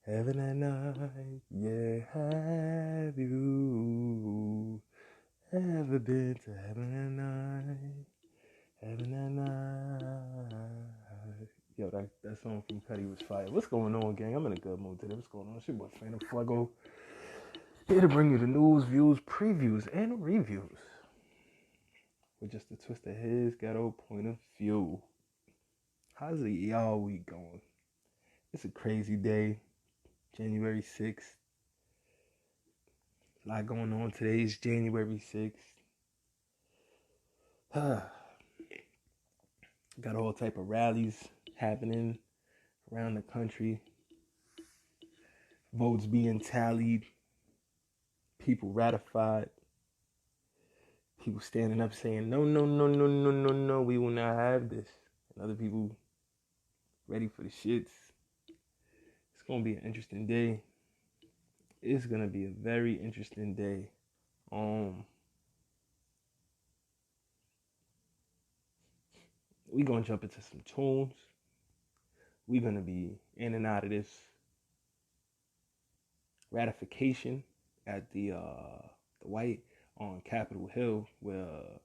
Heaven and night, yeah, have you ever been to heaven and night? Heaven and night. Yo, that song from Cuddy was fire. What's going on, gang? I'm in a good mood today. What's going on? It's your boy Phantm Phuego. Here to bring you the news, views, previews, and reviews. With just a twist of his ghetto point of view. How's y'all week going? It's a crazy day. January 6th. A lot going on. Today's January 6th. Got all type of rallies happening around the country. Votes being tallied. People ratified. People standing up saying, no, we will not have this. And other people ready for the shits. It's going to be an interesting day. It's going to be a very interesting day. We're going to jump into some tunes. We're going to be in and out of this ratification at the White on Capitol Hill, where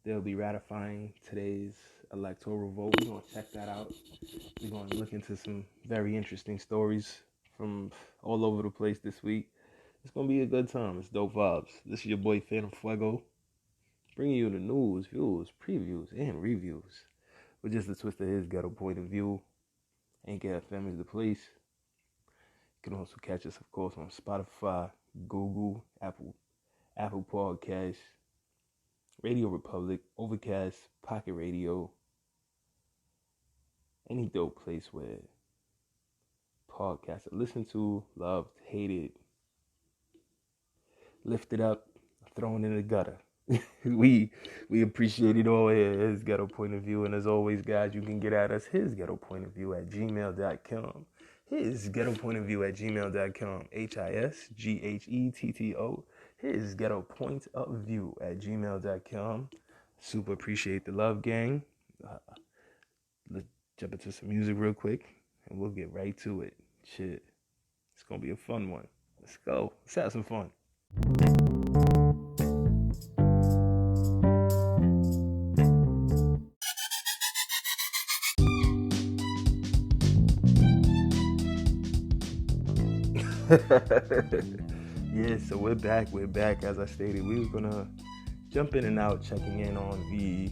they'll be ratifying today's electoral vote. We're going to check that out. We're going to look into some very interesting stories from all over the place this week. It's going to be a good time. It's dope vibes. This is your boy Phantm Phuego, bringing you the news, views, previews, and reviews with just a twist of his ghetto point of view. ncaa FM is the place. You can also catch us, of course, on Spotify, Google, Apple Podcasts, Radio Republic, Overcast, Pocket Radio, any dope place where podcasts are listened to, loved, hated, lifted up, thrown in the gutter. we appreciate it all here, his ghetto point of view. And as always, guys, you can get at us, his ghetto point of view at gmail.com. His ghetto point of view at gmail.com. HISGHETTO. His ghetto point of view at gmail.com. Super appreciate the love, gang. Let's jump into some music real quick and we'll get right to it. Shit. It's going to be a fun one. Let's go. Let's have some fun. Yeah, so we're back. As I stated, we were gonna jump in and out, checking in on the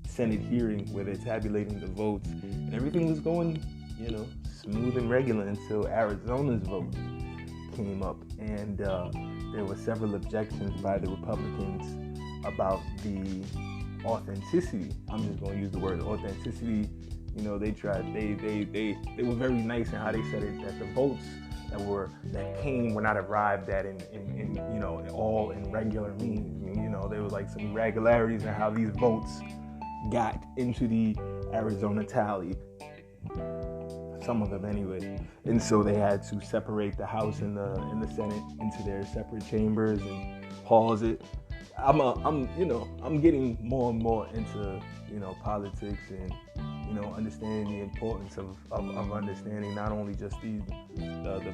Senate hearing where they're tabulating the votes, and everything was going, smooth and regular until Arizona's vote came up, and there were several objections by the Republicans about the authenticity. I'm just going to use the word authenticity. They tried. They were very nice in how they said it, that the votes that came were not arrived at in all in regular means. There was like some irregularities in how these votes got into the Arizona tally. Some of them anyway. And so they had to separate the House and the Senate into their separate chambers and pause it. I'm getting more and more into politics and understanding the importance of understanding not only just the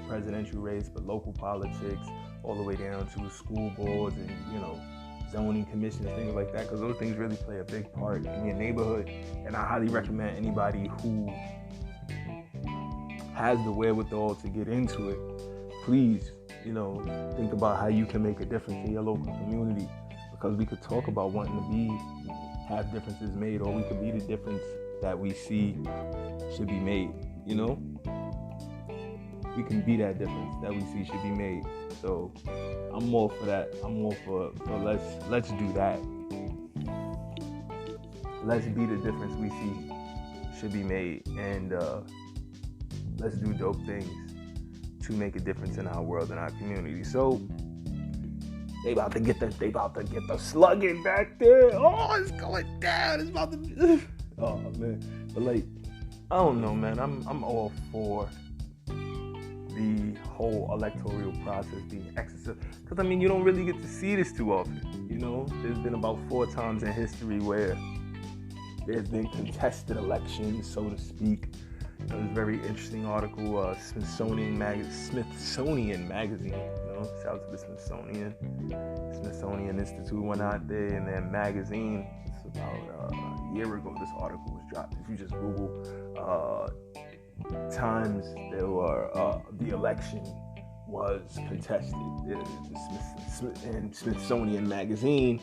presidential race, but local politics, all the way down to school boards and zoning commissions, things like that, because those things really play a big part in your neighborhood. And I highly recommend anybody who has the wherewithal to get into it, please think about how you can make a difference in your local community, because we could talk about wanting to have differences made, or we could be the difference that we see should be made. We can be that difference that we see should be made. So I'm all for that. I'm all for let's do that. Let's be the difference we see should be made, and let's do dope things to make a difference in our world and our community. So they about to get the slugging back there. Oh, it's going down. It's about to. Oh man, but I don't know, man. I'm all for the whole electoral process being exercised, because you don't really get to see this too often. There's been about 4 times in history where there's been contested elections, so to speak, It was a very interesting article. Smithsonian Magazine. Shout out to the Smithsonian Institute went out there, and their magazine. It's about a year ago. This article was dropped. If you just Google times there were the election was contested. And Smithsonian Magazine,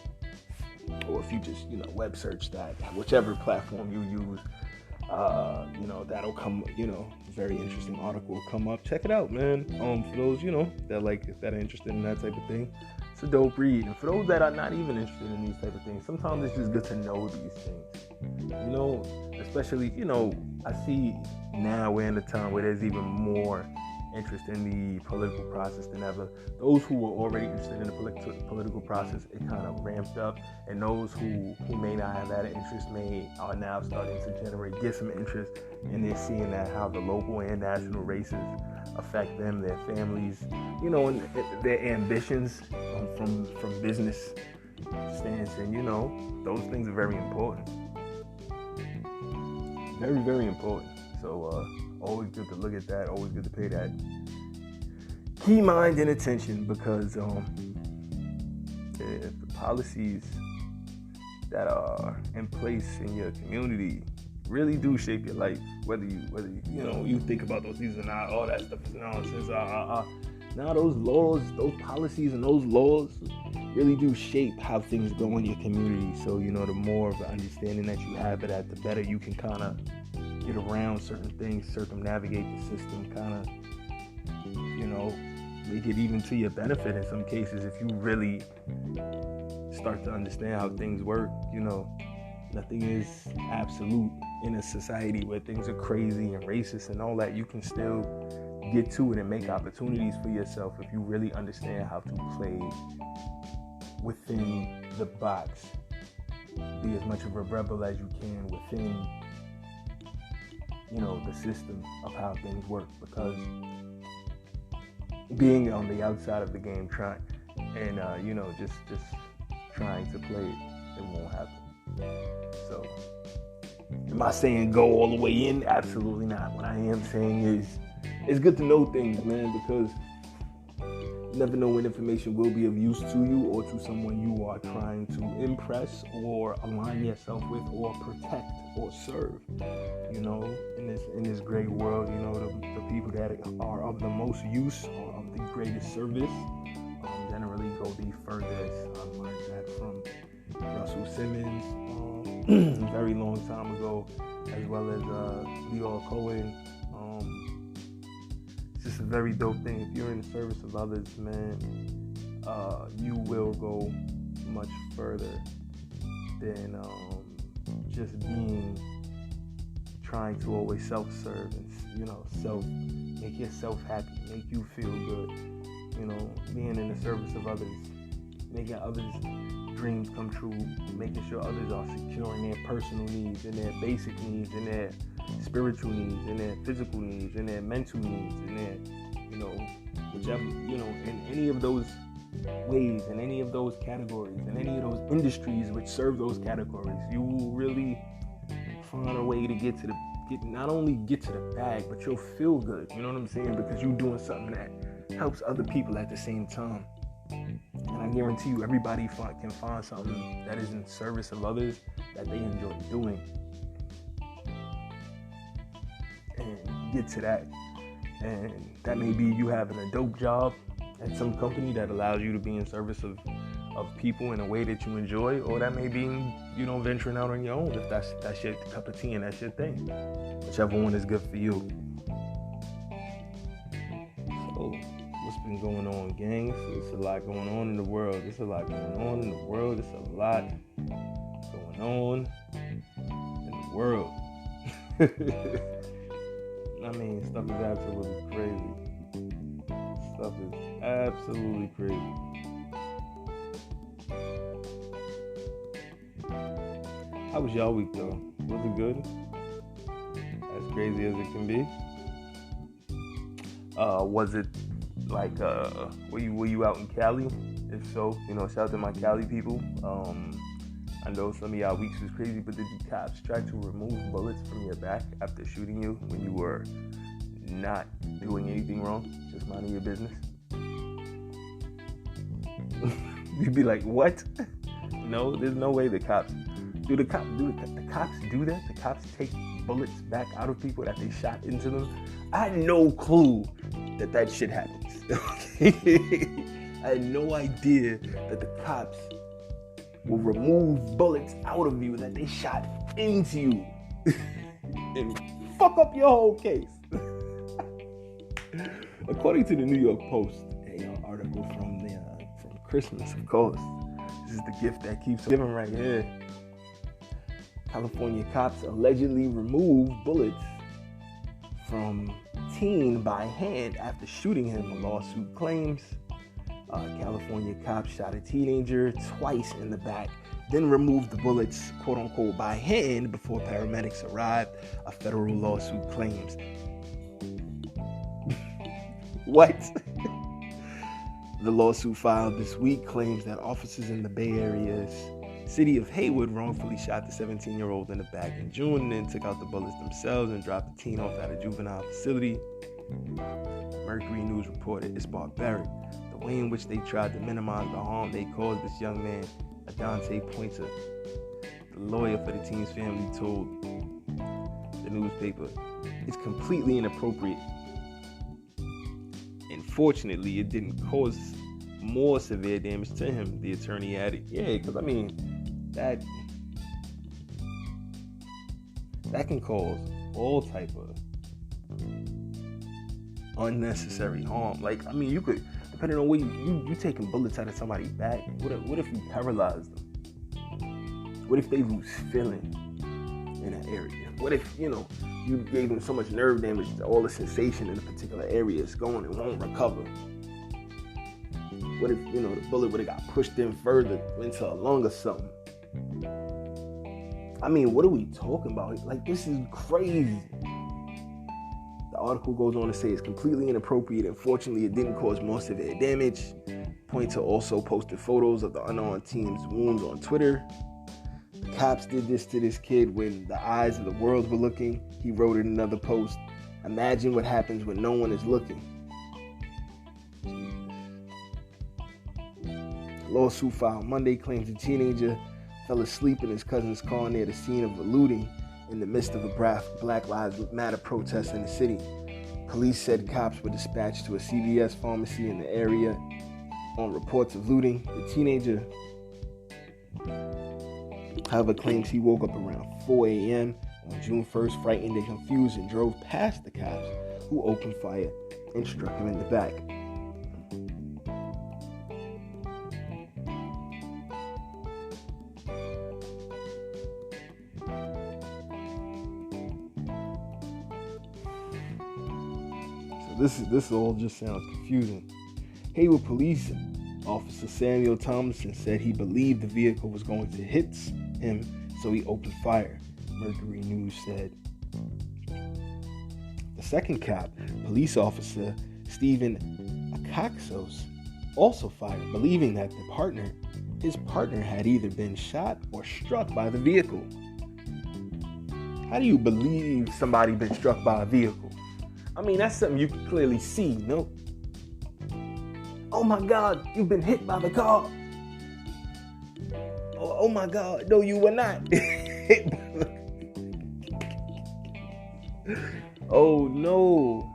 or if you just web search that, whichever platform you use. That'll come, very interesting article will come up. Check it out, man. For those, that are interested in that type of thing, it's a dope read. And for those that are not even interested in these type of things, sometimes it's just good to know these things. Especially, I see now we're in a time where there's even more interest in the political process than ever. Those who were already interested in the political process, it kind of ramped up, and those who may not have had an interest are now starting to get some interest, and they're seeing that how the local and national races affect them, their families, and their ambitions from business stance, and those things are very important, very, very important. So always good to look at that, always good to pay that key mind and attention, because if the policies that are in place in your community really do shape your life, whether you think about those things or not, all that stuff is nonsense. Now those laws, those policies and those laws really do shape how things go in your community. So the more of an understanding that you have of that, the better you can kind of get around certain things, circumnavigate the system, kind of, make it even to your benefit in some cases if you really start to understand how things work. Nothing is absolute in a society where things are crazy and racist and all that. You can still get to it and make opportunities for yourself if you really understand how to play within the box. Be as much of a rebel as you can within the system of how things work, because being on the outside of the game trying to play it won't happen. So am I saying go all the way in? Absolutely not. What I am saying is it's good to know things, man, because you never know when information will be of use to you or to someone you are trying to impress or align yourself with or protect or serve. In this great world, the people that are of the most use or of the greatest service generally go the furthest. I learned that from Russell Simmons a very long time ago, as well as Leo Cohen. It's just a very dope thing. If you're in the service of others, man, you will go much further than just trying to always self-serve and make yourself happy, make you feel good. Being in the service of others, making others' dreams come true, making sure others are secure in their personal needs, in their basic needs, in their spiritual needs, in their physical needs, in their mental needs, in their, whichever, in any of those ways, in any of those categories, in any of those industries which serve those categories, you will really find a way to not only get to the bag, but you'll feel good. You know what I'm saying? Because you're doing something that helps other people at the same time. And I guarantee you, everybody can find something that is in service of others that they enjoy doing, and get to that. And that may be you having a dope job at some company that allows you to be in service of people in a way that you enjoy, or that may be, venturing out on your own if that's your cup of tea and that's your thing. Whichever one is good for you. So, what's been going on, gang? So there's a lot going on in the world. There's a lot going on in the world. There's a lot going on in the world. I mean, stuff is absolutely crazy. Stuff is absolutely crazy. How was y'all week though? Was it good? As crazy as it can be? Was it like were you out in Cali? If so, shout out to my Cali people. I know some of y'all weeks was crazy, but did the cops try to remove bullets from your back after shooting you when you were not doing anything wrong, just minding your business? You'd be like, what? No, there's no way the cops do. The cops do that? The cops take bullets back out of people that they shot into them? I had no clue that shit happens. I had no idea that the cops will remove bullets out of you that they shot into you and fuck up your whole case. According to the New York Post, an article from Christmas, of course. This is the gift that keeps giving right here. California cops allegedly removed bullets from teen by hand after shooting him. A lawsuit claims California cops shot a teenager twice in the back, then removed the bullets, quote unquote, by hand before paramedics arrived, a federal lawsuit claims. What? The lawsuit filed this week claims that officers in the Bay Area's city of Haywood wrongfully shot the 17-year-old in the back in June and then took out the bullets themselves and dropped the teen off at a juvenile facility. Mercury News reported it's barbaric. The way in which they tried to minimize the harm they caused this young man, Adante Pointer. The lawyer for the teen's family told the newspaper, it's completely inappropriate. Fortunately, it didn't cause more severe damage to him, the attorney added. Yeah, because I mean, that can cause all type of unnecessary harm. Like, I mean, you could, depending on where you taking bullets out of somebody's back. What if you paralyze them? What if they lose feeling in an area? What if, you gave them so much nerve damage that all the sensation in a particular area is gone and won't recover? What if, the bullet would have got pushed in further into a lung or something? I mean, what are we talking about? Like, this is crazy. The article goes on to say it's completely inappropriate. Unfortunately, it didn't cause more severe damage. Pointer also posted photos of the unarmed teen's wounds on Twitter. The cops did this to this kid when the eyes of the world were looking. He wrote in another post, imagine what happens when no one is looking. The lawsuit filed Monday claims the teenager fell asleep in his cousin's car near the scene of a looting in the midst of a Black Lives Matter protest in the city. Police said cops were dispatched to a CVS pharmacy in the area on reports of looting. The teenager, however, claims he woke up around 4 a.m. on June 1st, frightened and confused, and drove past the cops, who opened fire and struck him in the back. So this all just sounds confusing. Haywood Police Officer Samuel Thompson said he believed the vehicle was going to hit him, so he opened fire, Mercury News said. The second cop, police officer Stephen Akaxos, also fired, believing that his partner had either been shot or struck by the vehicle. How do you believe somebody been struck by a vehicle? I mean, that's something you can clearly see, no? Oh my God, you've been hit by the car. Oh my God, no, you were not. Oh no.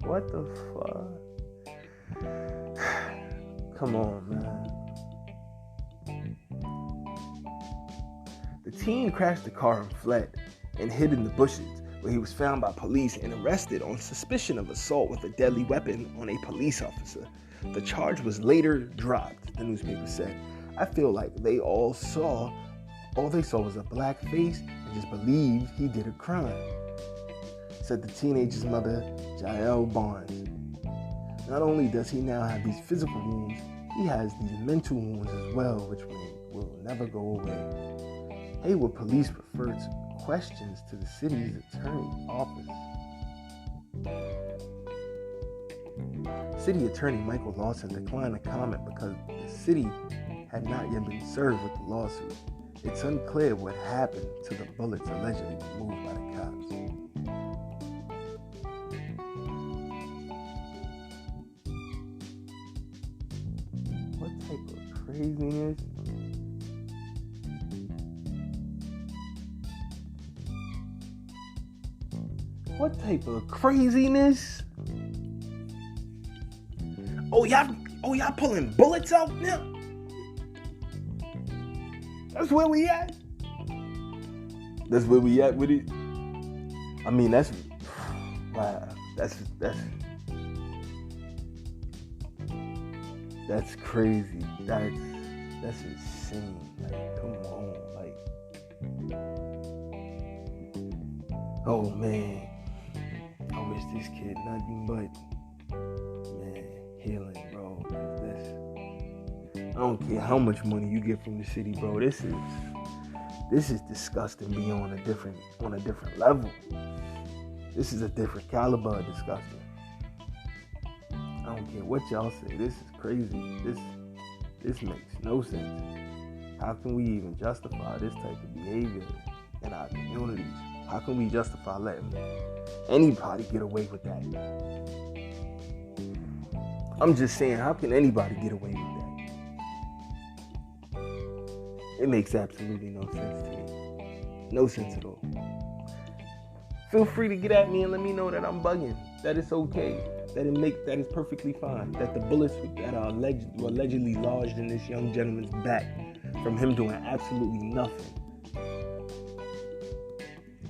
What the fuck? Come on, man. The teen crashed the car and fled and hid in the bushes, where he was found by police and arrested on suspicion of assault with a deadly weapon on a police officer. The charge was later dropped, the newspaper said. I feel like all they saw was a black face and just believed he did a crime, said the teenager's mother, Jael Barnes. Not only does he now have these physical wounds, he has these mental wounds as well, which will never go away. Haywood police referred questions to the city's attorney's office. City Attorney Michael Lawson declined to comment because the city had not yet been served with the lawsuit. It's unclear what happened to the bullets allegedly removed by the cops. What type of craziness? What type of craziness? Oh y'all pulling bullets out now? That's where we at? That's where we at with it? I mean, that's wow. That's crazy. That's insane. Like, come on. Like, oh man. I wish this kid nothing but, man, healing, bro. I don't care how much money you get from the city, bro. This is disgusting beyond on a different level. This is a different caliber of disgusting. I don't care what y'all say. This is crazy. This makes no sense. How can we even justify this type of behavior in our communities? How can we justify letting anybody get away with that? I'm just saying, how can anybody get away with that? It makes absolutely no sense to me. No sense at all. Feel free to get at me and let me know that I'm bugging, that it's okay, that is perfectly fine, that the bullets that are allegedly lodged in this young gentleman's back from him doing absolutely nothing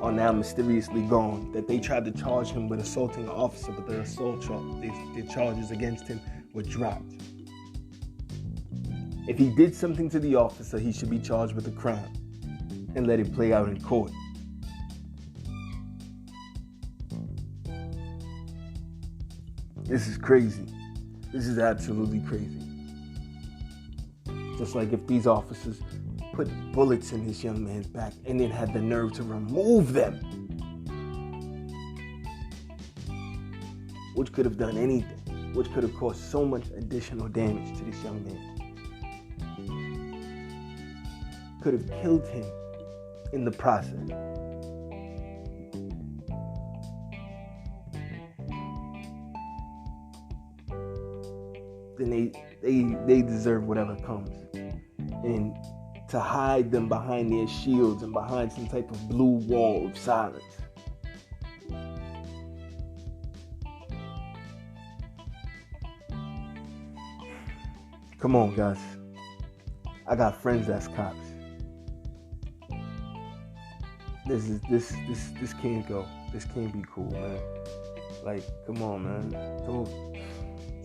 are now mysteriously gone, that they tried to charge him with assaulting an officer, but the charges against him were dropped. If he did something to the officer, he should be charged with a crime and let it play out in court. This is crazy. This is absolutely crazy. Just like if these officers put bullets in this young man's back and then had the nerve to remove them, which could have done anything, which could have caused so much additional damage to this young man. Could have killed him in the process. Then they deserve whatever comes. And to hide them behind their shields and behind some type of blue wall of silence. Come on, guys. I got friends that's cops. This can't go. This can't be cool, man. Like, come on, man.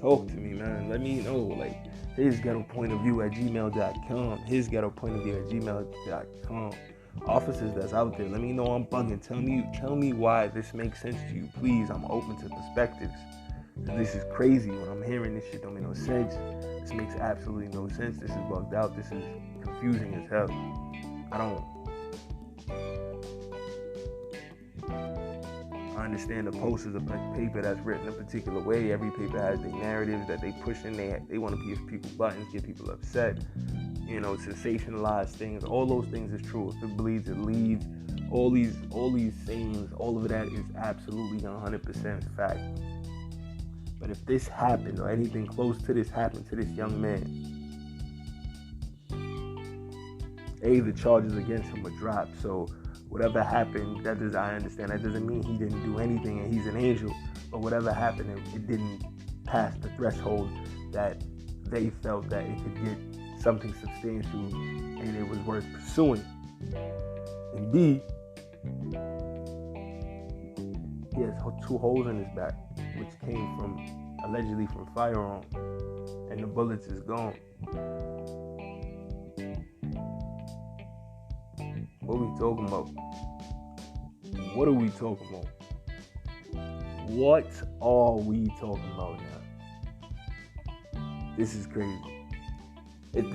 Talk to me, man. Let me know. Like, his ghetto point of view at gmail.com. His ghetto point of view at gmail.com. Officers that's out there, let me know I'm bugging. Tell me why this makes sense to you. Please, I'm open to perspectives. This is crazy. When I'm hearing this shit, don't make no sense. This makes absolutely no sense. This is bugged out. This is confusing as hell. I understand the Post is a paper that's written a particular way. Every paper has their narratives that they push in. They want to give people buttons, get people upset, sensationalize things. All those things is true. If it bleeds, it leads. All these sayings, all of that is absolutely 100% fact. But if this happened or anything close to this happened to this young man, the charges against him were dropped. So whatever happened, I understand. That doesn't mean he didn't do anything and he's an angel. But whatever happened, it didn't pass the threshold that they felt that it could get something substantial and it was worth pursuing. And B, he has 2 holes in his back, which came allegedly from firearm, and the bullets is gone. What are we talking about? What are we talking about? What are we talking about now? This is crazy. If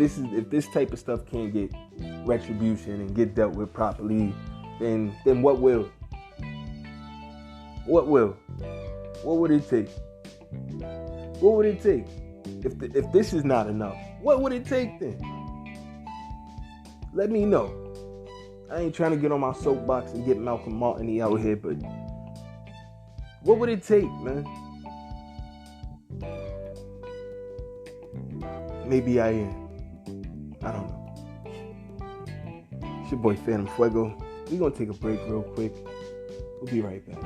this type of stuff can't get retribution and get dealt with properly, then what will? What will? What would it take? What would it take? If this is not enough, what would it take then? Let me know. I ain't trying to get on my soapbox and get Malcolm Martin out here, but what would it take, man? Maybe I am. I don't know. It's your boy Phantm Phuego. We're going to take a break real quick. We'll be right back.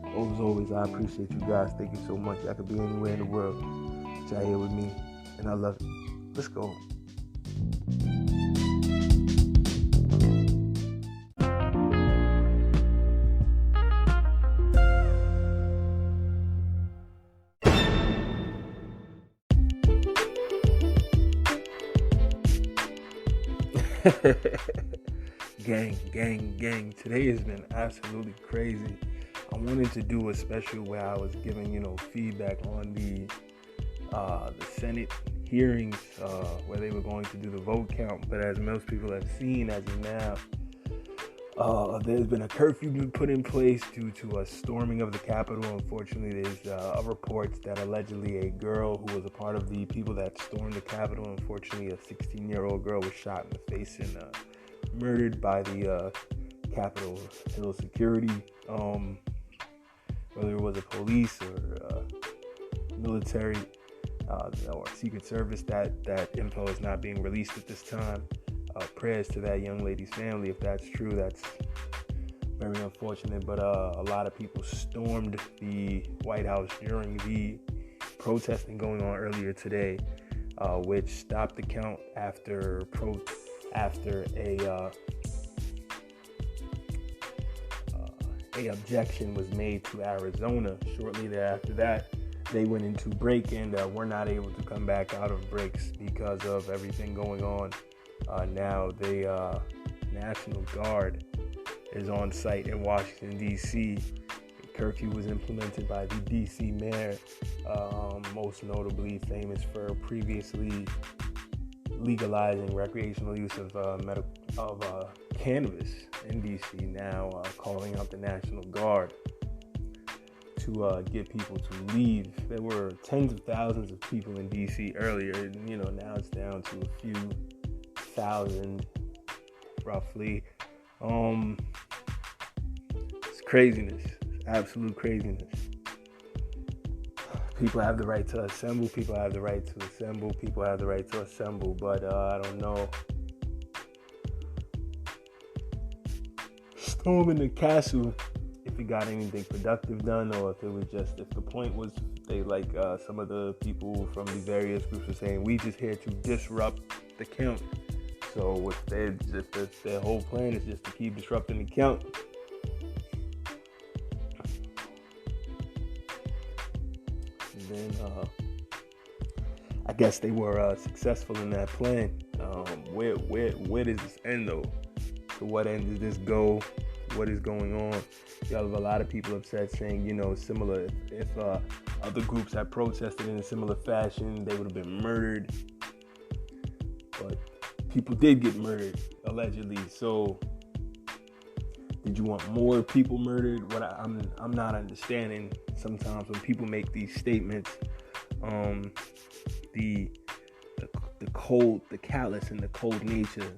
As always, I appreciate you guys. Thank you so much. I could be anywhere in the world, but y'all here with me, and I love it. Let's go. Gang. Today has been absolutely crazy. I wanted to do a special where I was giving, feedback on the Senate hearings where they were going to do the vote count. But as most people have seen as of now, there's been a curfew been put in place due to a storming of the Capitol. Unfortunately, there's reports that allegedly a girl who was a part of the people that stormed the Capitol, unfortunately a 16-year-old girl, was shot in the face and murdered by the Capitol Hill security. Whether it was a police or military or Secret Service, that info is not being released at this time. Prayers to that young lady's family. If that's true, that's very unfortunate. But a lot of people stormed the White House during the protesting going on earlier today, which stopped the count after a objection was made to Arizona. Shortly thereafter that, they went into break and were not able to come back out of breaks because of everything going on. Now the National Guard is on site in Washington, D.C. Curfew was implemented by the D.C. mayor, most notably famous for previously legalizing recreational use of cannabis in D.C. Now calling out the National Guard to get people to leave. There were tens of thousands of people in D.C. earlier, and now it's down to a few thousand, roughly. It's craziness, absolute craziness. People have the right to assemble. People have the right to assemble. People have the right to assemble. But I don't know. Storming the castle, if it got anything productive done, or if it was just, if the point was, they like some of the people from the various groups were saying, we just here to disrupt the count. So if their whole plan is just to keep disrupting the count, then I guess they were successful in that plan. Where does this end though? To what end does this go? What is going on? You have a lot of people upset saying, similar, if other groups had protested in a similar fashion, they would have been murdered. But people did get murdered, allegedly. So did you want more people murdered? What I'm not understanding sometimes when people make these statements, the cold, the callous and the cold nature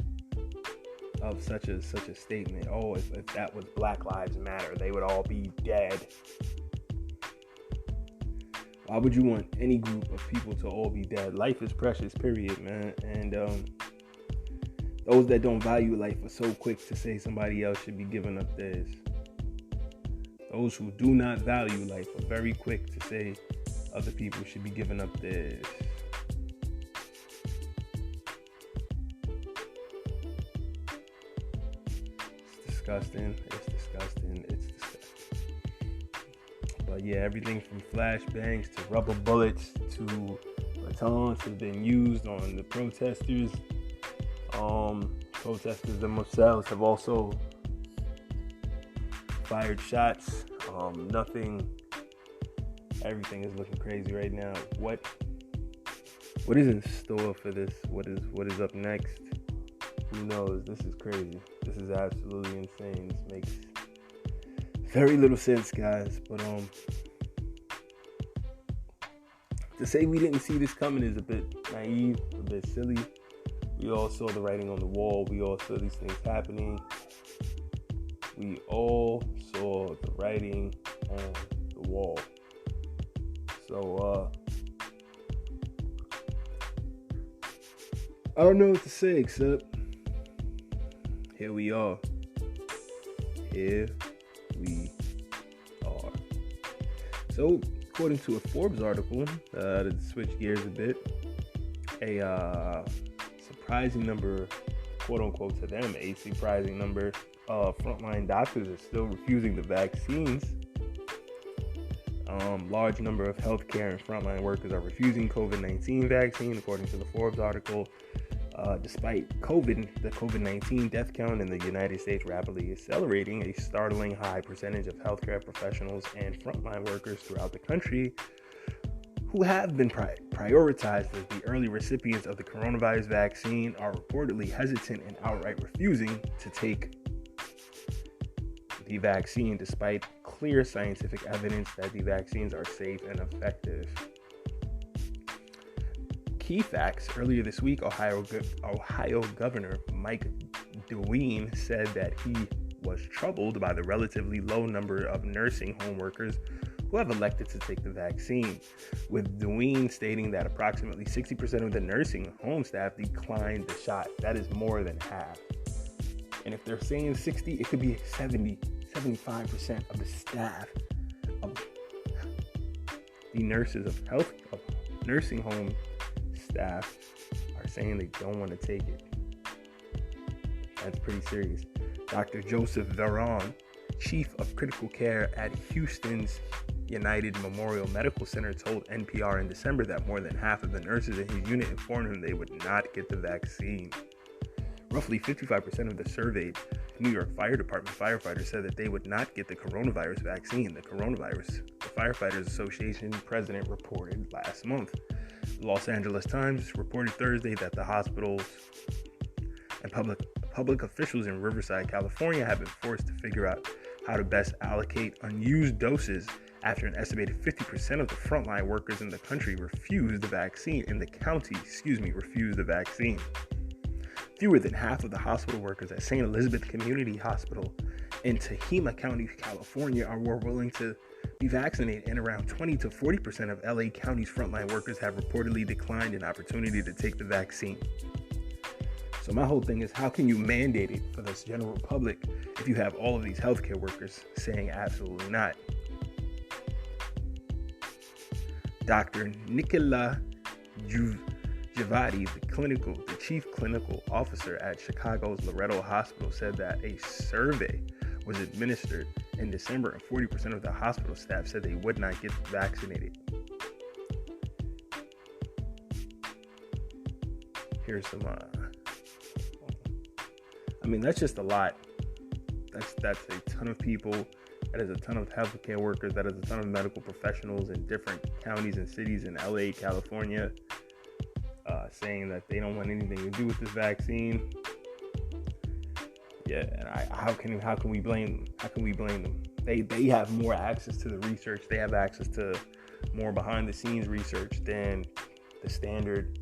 of such a statement. Oh, if that was Black Lives Matter, they would all be dead. Why would you want any group of people to all be dead? Life is precious, period, man. And those that don't value life are so quick to say somebody else should be giving up theirs. Those who do not value life are very quick to say other people should be giving up theirs. It's disgusting. But yeah, everything from flashbangs to rubber bullets to batons have been used on the protesters. Protesters themselves have also fired shots. Everything is looking crazy right now. What is in store for this? What is up next? Who knows? This is crazy. This is absolutely insane. This makes very little sense, guys. But to say we didn't see this coming is a bit naive, a bit silly. We all saw the writing on the wall. We all saw these things happening. we all saw the writing on the wall. So, I don't know what to say except here we are. Here we are. So, according to a Forbes article, to switch gears a bit, a surprising number, quote unquote to them, a surprising number of frontline doctors are still refusing the vaccines. Large number of healthcare and frontline workers are refusing COVID-19 vaccine, according to the Forbes article. Despite the COVID-19 death count in the United States rapidly accelerating, a startling high percentage of healthcare professionals and frontline workers throughout the country who have been prioritized as the early recipients of the coronavirus vaccine are reportedly hesitant and outright refusing to take the vaccine, despite clear scientific evidence that the vaccines are safe and effective. Key facts: earlier this week, Ohio Governor Mike DeWine said that he was troubled by the relatively low number of nursing home workers who have elected to take the vaccine, with DeWine stating that approximately 60% of the nursing home staff declined the shot. That is more than half. And if they're saying 60, it could be 70, 75% of the staff of the nurses of nursing home staff are saying they don't want to take it. That's pretty serious. Dr. Joseph Veron, chief of critical care at Houston's United Memorial Medical Center, told NPR in December that more than half of the nurses in his unit informed him they would not get the vaccine. Roughly 55% of the surveyed New York Fire Department firefighters said that they would not get the coronavirus vaccine. The Firefighters Association president reported last month. The Los Angeles Times reported Thursday that the hospitals and public officials in Riverside, California, have been forced to figure out how to best allocate unused doses after an estimated 50% of the frontline workers in the country refused the vaccine. Refused the vaccine. Fewer than half of the hospital workers at St. Elizabeth Community Hospital in Tehama County, California, are more willing to be vaccinated, and around 20 to 40% of LA County's frontline workers have reportedly declined an opportunity to take the vaccine. So my whole thing is, how can you mandate it for the general public if you have all of these healthcare workers saying absolutely not? Dr. Nicola Javadi, the chief clinical officer at Chicago's Loretto Hospital, said that a survey was administered in December and 40% of the hospital staff said they would not get vaccinated. Here's some, that's just a lot. That's a ton of people. That is a ton of healthcare workers. That is a ton of medical professionals in different counties and cities in LA, California, saying that they don't want anything to do with this vaccine. Yeah, and how can we blame them? They have more access to the research. They have access to more behind the scenes research than the standard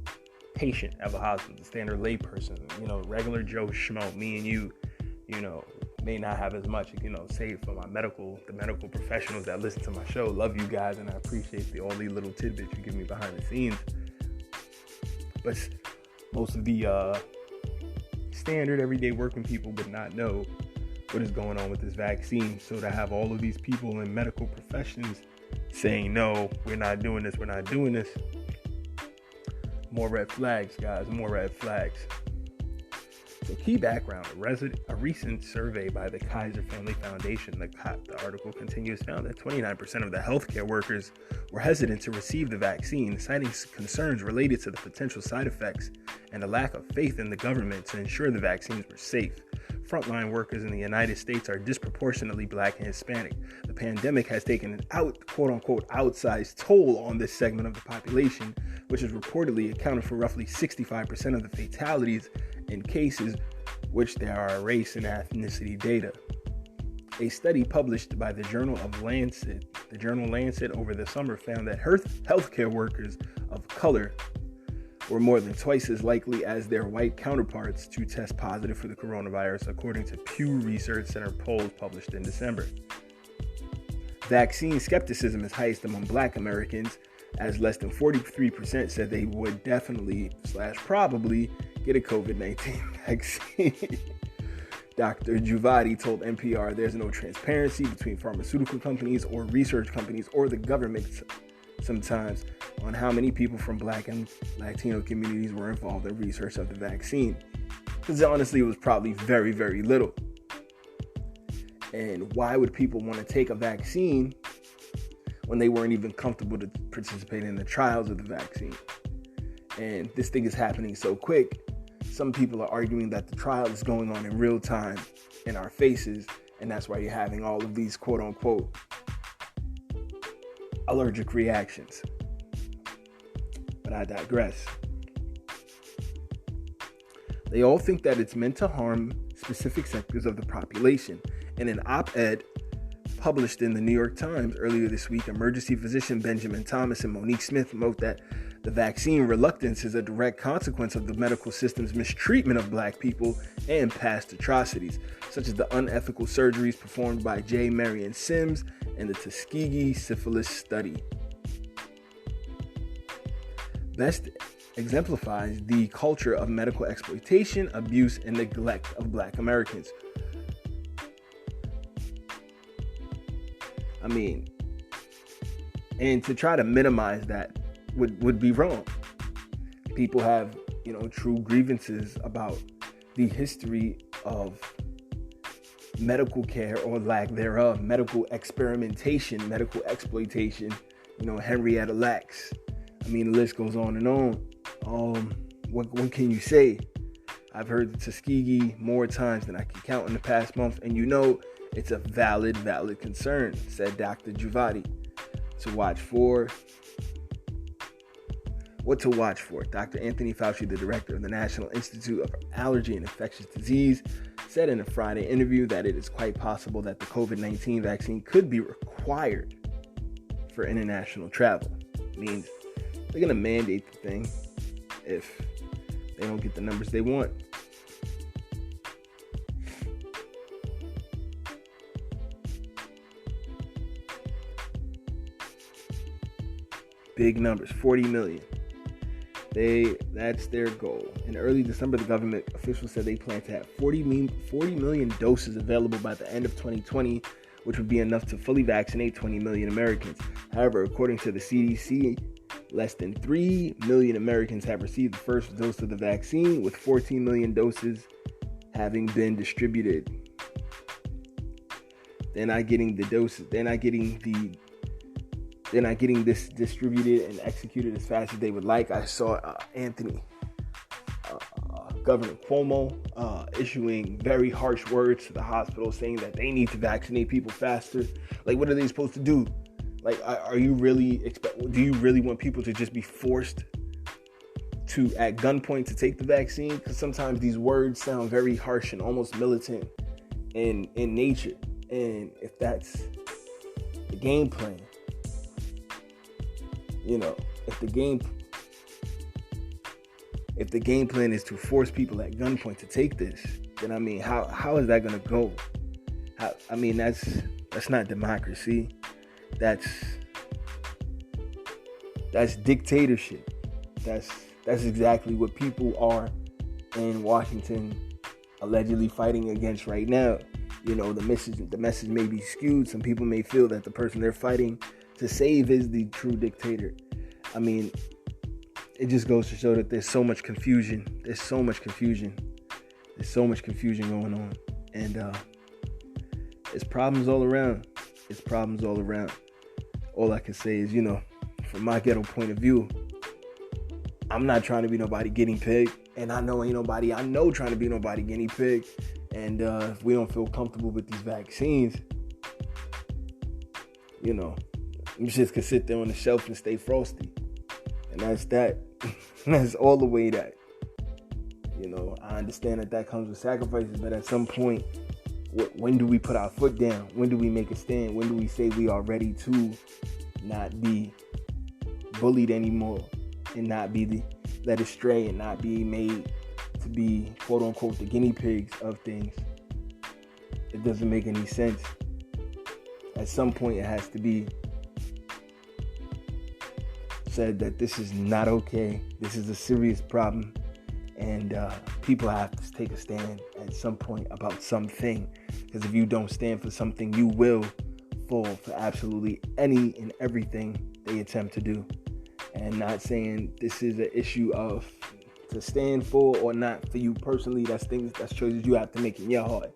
patient of a hospital, the standard layperson. Regular Joe Schmo, me and you, may not have as much. Say for the medical professionals that listen to my show, love you guys, and I appreciate all these little tidbits you give me behind the scenes. But most of the standard everyday working people would not know what is going on with this vaccine. So to have all of these people in medical professions saying, no, we're not doing this, more red flags, guys, more red flags. So key background, a recent survey by the Kaiser Family Foundation, the article continues, found that 29% of the healthcare workers were hesitant to receive the vaccine, citing concerns related to the potential side effects and a lack of faith in the government to ensure the vaccines were safe. Frontline workers in the United States are disproportionately Black and Hispanic. The pandemic has taken an quote-unquote outsized toll on this segment of the population, which has reportedly accounted for roughly 65% of the fatalities in cases which there are race and ethnicity data. A study published by the journal Lancet over the summer found that healthcare workers of color were more than twice as likely as their white counterparts to test positive for the coronavirus, according to Pew Research Center polls published in December. Vaccine skepticism is highest among Black Americans, as less than 43% said they would definitely/probably get a COVID-19 vaccine. Dr. Juvati told NPR there's no transparency between pharmaceutical companies or research companies or the government sometimes on how many people from Black and Latino communities were involved in research of the vaccine. Because honestly, it was probably very, very little. And why would people want to take a vaccine when they weren't even comfortable to participate in the trials of the vaccine? And this thing is happening so quick. Some people are arguing that the trial is going on in real time in our faces, and that's why you're having all of these quote-unquote allergic reactions. But I digress. They all think that it's meant to harm specific sectors of the population. In an op-ed published in the New York Times earlier this week, emergency physician Benjamin Thomas and Monique Smith wrote that the vaccine reluctance is a direct consequence of the medical system's mistreatment of Black people and past atrocities, such as the unethical surgeries performed by J. Marion Sims and the Tuskegee syphilis study. Best exemplifies the culture of medical exploitation, abuse, and neglect of Black Americans. And to try to minimize that would be wrong. People have, true grievances about the history of medical care or lack thereof, medical experimentation, medical exploitation, Henrietta Lacks. The list goes on and on. What can you say? I've heard the Tuskegee more times than I can count in the past month, and it's a valid concern, said Dr. Juvati. What to watch for? Dr. Anthony Fauci, the director of the National Institute of Allergy and Infectious Disease, said in a Friday interview that it is quite possible that the COVID-19 vaccine could be required for international travel. It means they're going to mandate the thing if they don't get the numbers they want. Big numbers, 40 million. That's their goal. In early December, the government officials said they plan to have 40 million doses available by the end of 2020, which would be enough to fully vaccinate 20 million Americans. However, according to the CDC, less than 3 million Americans have received the first dose of the vaccine, with 14 million doses having been distributed. They're not getting the doses. They're not getting this distributed and executed as fast as they would like. I saw Governor Cuomo issuing very harsh words to the hospital, saying that they need to vaccinate people faster. Like, what are they supposed to do? Like, do you really want people to just be forced to, at gunpoint, to take the vaccine? Because sometimes these words sound very harsh and almost militant in nature. And if that's the game plan, if the game plan is to force people at gunpoint to take this, then how is that going to go? That's not democracy. That's dictatorship. That's exactly what people are in Washington allegedly fighting against right now. The message may be skewed. Some people may feel that the person they're fighting to save is the true dictator. It just goes to show that there's so much confusion. There's so much confusion going on. And it's problems all around. All I can say is, from my ghetto point of view, I'm not trying to be nobody guinea pig. And I know ain't nobody I know trying to be nobody guinea pig. And if we don't feel comfortable with these vaccines, you just can sit there on the shelf and stay frosty. And that's that. That's all the way that. I understand that comes with sacrifices, but at some point, when do we put our foot down? When do we make a stand? When do we say we are ready to not be bullied anymore and not be led astray and not be made to be, quote unquote, the guinea pigs of things. It doesn't make any sense. At some point, it has to be said that this is not okay. This is a serious problem. And people have to take a stand at some point about something. Because if you don't stand for something, you will fall for absolutely any and everything they attempt to do. And not saying this is an issue of to stand for or not for you personally. That's choices you have to make in your heart.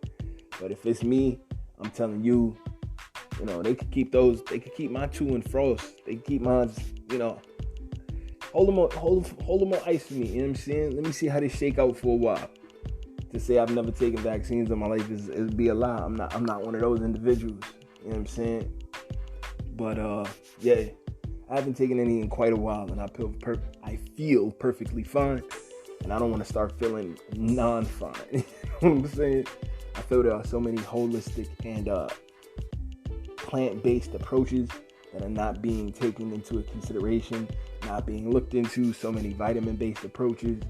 But if it's me, I'm telling you, they could keep my 2 and frost. They can keep mine, hold them on ice for me. You know what I'm saying? Let me see how they shake out for a while. To say I've never taken vaccines in my life is be a lie. I'm not one of those individuals. You know what I'm saying? But yeah, I haven't taken any in quite a while, and I feel perfectly fine, and I don't want to start feeling non-fine. You know what I'm saying? I feel there are so many holistic and plant-based approaches that are not being taken into consideration, not being looked into. So many vitamin-based approaches.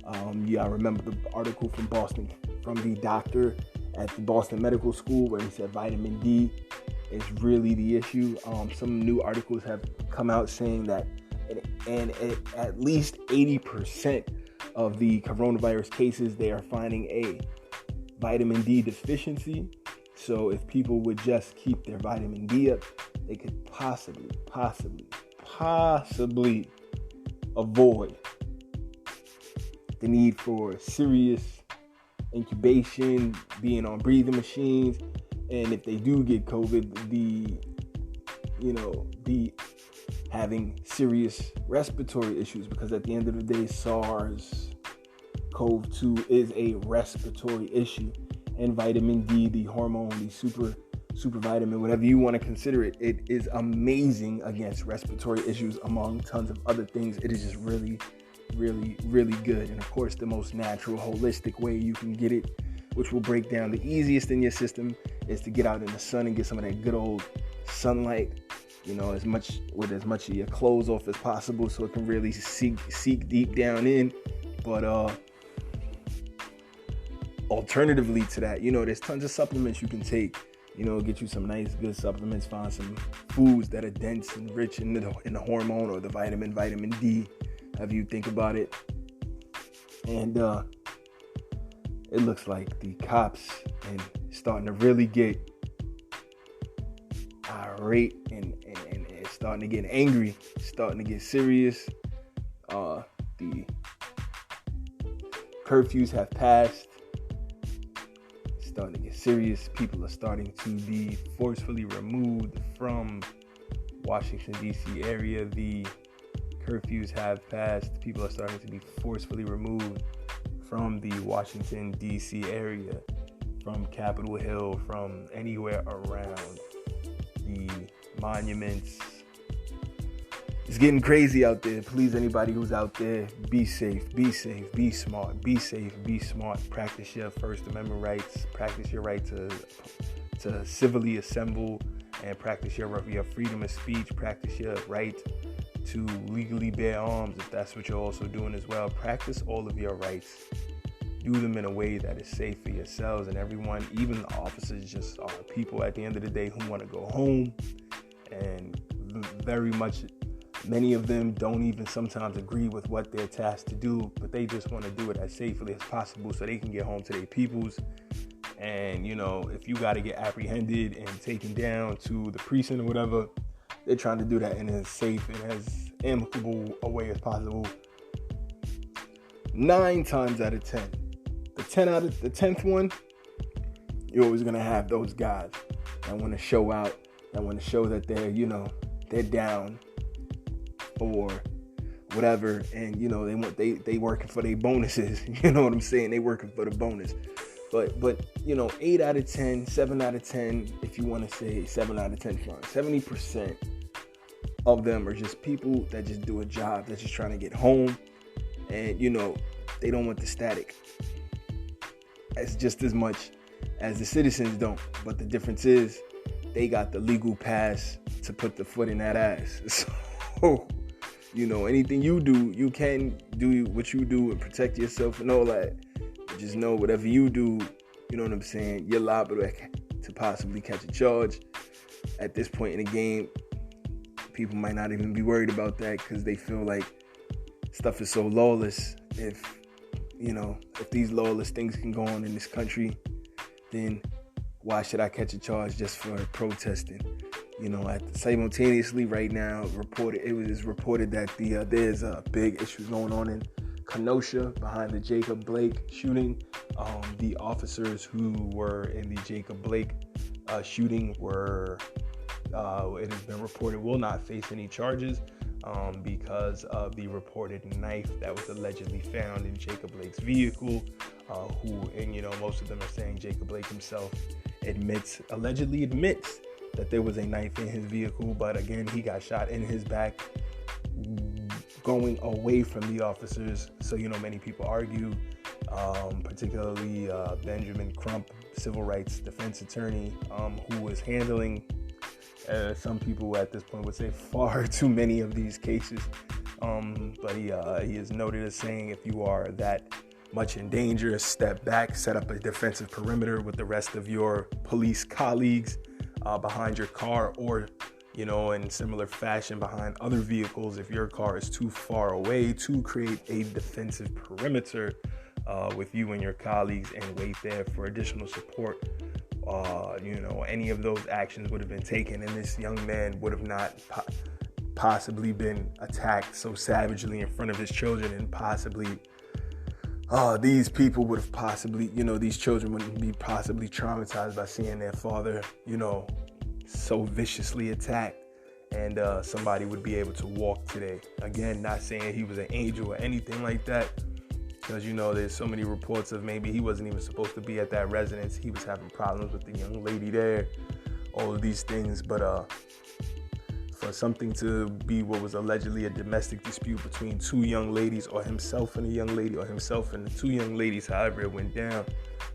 I remember the article from the doctor at the Boston Medical School, where he said vitamin D is really the issue. Some new articles have come out saying that at least 80% of the coronavirus cases, they are finding a vitamin D deficiency. So if people would just keep their vitamin D up, they could possibly avoid the need for serious incubation, being on breathing machines, and if they do get COVID, the having serious respiratory issues, because at the end of the day, SARS-CoV-2 is a respiratory issue, and vitamin D, the hormone, the super vitamin, whatever you want to consider it, it is amazing against respiratory issues, among tons of other things. It is just really, really, really good. And of course, the most natural, holistic way you can get it, which will break down the easiest in your system, is to get out in the sun and get some of that good old sunlight, as much of your clothes off as possible, so it can really seek deep down in. But alternatively to that, there's tons of supplements you can take. Get you some nice, good supplements. Find some foods that are dense and rich in the hormone or the vitamin D, however you think about it. And it looks like the cops and starting to really get irate and starting to get angry, starting to get serious. The curfews have passed. Starting to get serious. People are starting to be forcefully removed from Washington, D.C. area. The curfews have passed. People are starting to be forcefully removed from the Washington, D.C. area, from Capitol Hill, from anywhere around the monuments. It's getting crazy out there. Please, anybody who's out there, be safe, be smart, be safe, be smart. Practice your First Amendment rights. Practice your right to civilly assemble, and practice your freedom of speech. Practice your right to legally bear arms, if that's what you're also doing as well. Practice all of your rights. Do them in a way that is safe for yourselves and everyone. Even the officers just are people at the end of the day who want to go home, and very much many of them don't even sometimes agree with what they're tasked to do, but they just want to do it as safely as possible so they can get home to their peoples. And, if you got to get apprehended and taken down to the precinct or whatever, they're trying to do that in as safe and as amicable a way as possible. 9 times out of 10. The 10th one, you're always going to have those guys that want to show out, that want to show that they're, they're down or whatever, and they working for their bonuses. You know what I'm saying? They working for the bonus. But 8 out of 10, 7 out of 10, if you want to say 7 out of 10, fine. 70% of them are just people that just do a job, that's just trying to get home, and they don't want the static as just as much as the citizens don't. But the difference is they got the legal pass to put the foot in that ass. So anything you do, you can do what you do and protect yourself and all that. But just know whatever you do, you know what I'm saying, you're liable to possibly catch a charge. At this point in the game, people might not even be worried about that because they feel like stuff is so lawless. If these lawless things can go on in this country, then why should I catch a charge just for protesting? Simultaneously right now, it was reported that there's big issues going on in Kenosha behind the Jacob Blake shooting. The officers who were in the Jacob Blake shooting it has been reported, will not face any charges because of the reported knife that was allegedly found in Jacob Blake's vehicle. Most of them are saying Jacob Blake himself allegedly admits that there was a knife in his vehicle, but again, he got shot in his back going away from the officers. So, many people argue, particularly Benjamin Crump, civil rights defense attorney, who was handling, some people at this point would say, far too many of these cases. But he is noted as saying, if you are that much in danger, step back, set up a defensive perimeter with the rest of your police colleagues behind your car, or in similar fashion behind other vehicles if your car is too far away, to create a defensive perimeter with you and your colleagues and wait there for additional support. Any of those actions would have been taken, and this young man would have not possibly been attacked so savagely in front of his children, and possibly these people would have possibly, these children wouldn't be possibly traumatized by seeing their father, so viciously attacked, and somebody would be able to walk today. Again, not saying he was an angel or anything like that, because, there's so many reports of maybe he wasn't even supposed to be at that residence. He was having problems with the young lady there, all of these things. But for something to be what was allegedly a domestic dispute between two young ladies, or himself and a young lady, or himself and the two young ladies, however it went down,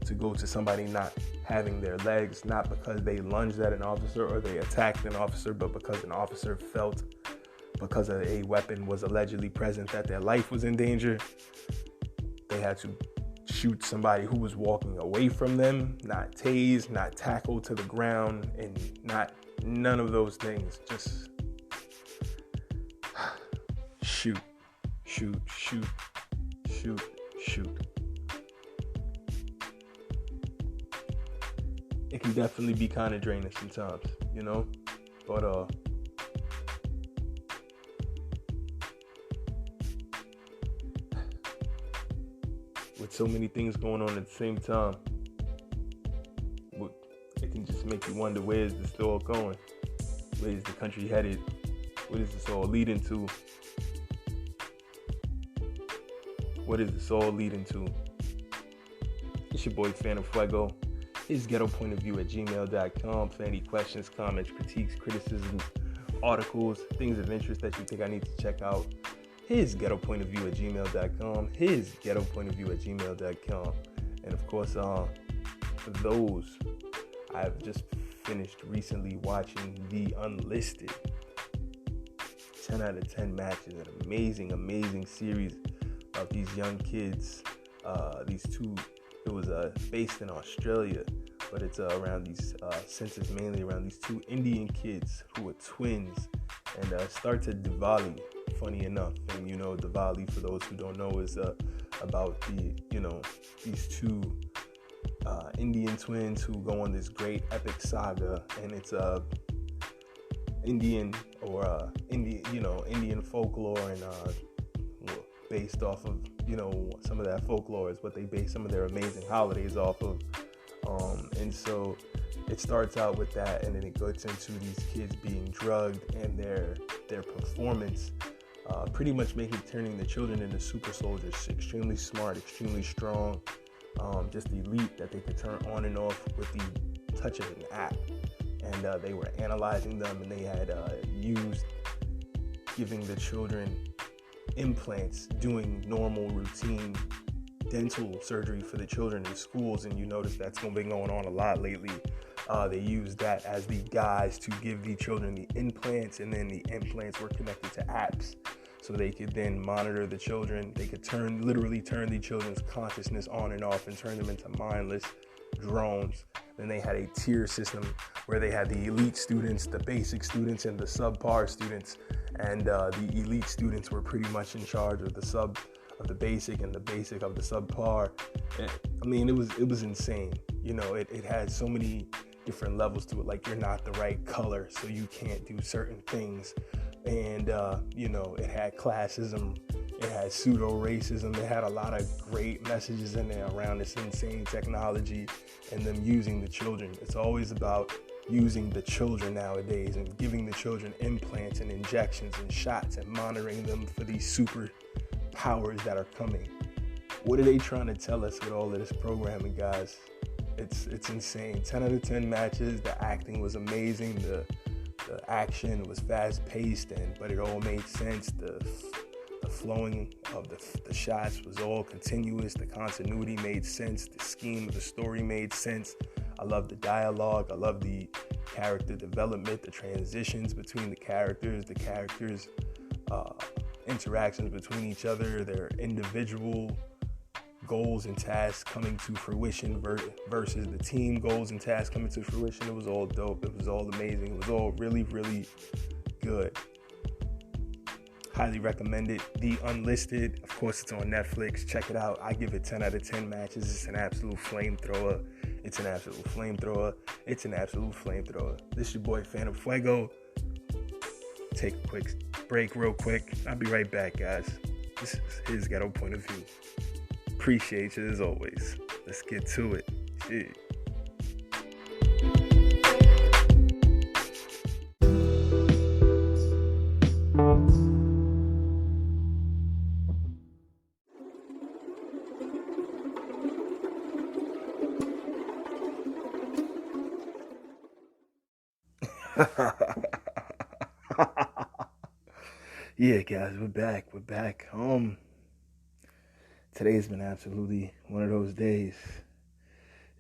to go to somebody not having their legs, not because they lunged at an officer or they attacked an officer, but because an officer felt, because a weapon was allegedly present, that their life was in danger, they had to shoot somebody who was walking away from them, not tase, not tackle to the ground, and none of those things. Just shoot. It can definitely be kind of draining sometimes, but with so many things going on at the same time, it can just make you wonder, where is this all going? Where is the country headed? What is this all leading to? It's your boy Phantm Phuego. His ghettopointofview@gmail.com for any questions, comments, critiques, criticisms, articles, things of interest that you think I need to check out. His ghettopointofview@gmail.com. His ghettopointofview@gmail.com. And of course, for those, I've just finished recently watching the Unlisted. 10 out of 10 matches. An amazing series of these young kids. These two, it was based in Australia, but it's around these, centers mainly around these two Indian kids who are twins, and starts at Diwali, funny enough. And Diwali, for those who don't know, is about these two Indian twins who go on this great epic saga, and it's Indian folklore, and based off of some of that folklore is what they base some of their amazing holidays off of. And so it starts out with that, and then it gets into these kids being drugged, and their performance pretty much turning the children into super soldiers, extremely smart, extremely strong, just elite, that they could turn on and off with the touch of an app. And they were analyzing them, and they had used giving the children implants, doing normal routine dental surgery for the children in schools. And you notice that's been going on a lot lately. They used that as the guise to give the children the implants, and then the implants were connected to apps. so they could then monitor the children. They could literally turn the children's consciousness on and off and turn them into mindless drones. Then they had a tier system where they had the elite students, the basic students, and the subpar students. And the elite students were pretty much in charge of the basic, and the basic of the subpar. I mean, it was insane. It had so many different levels to it. Like, you're not the right color, so you can't do certain things. And it had classism, it had pseudo-racism, it had a lot of great messages in there around this insane technology and them using the children. It's always about using the children nowadays and giving the children implants and injections and shots and monitoring them for these super powers that are coming. What are they trying to tell us with all of this programming, guys? It's insane. 10 out of 10 matches. The acting was amazing. The action was fast-paced, but it all made sense. The flowing of the shots was all continuous. The continuity made sense. The scheme of the story made sense. I love the dialogue. I love the character development, the transitions between the characters, interactions between each other, their individual goals and tasks coming to fruition versus the team goals and tasks coming to fruition. It was all dope. It was all amazing. It was all really, really good. Highly recommend it. The Unlisted, of course, it's on Netflix. Check it out. I give it 10 out of 10 matches. It's an absolute flamethrower. It's an absolute flamethrower. This is your boy, Phantm Phuego. Take a quick break real quick. I'll be right back, guys. This is his Ghetto point of view. Appreciate you as always. Let's get to it. Shit. Yeah, guys, we're back. Today's been absolutely one of those days.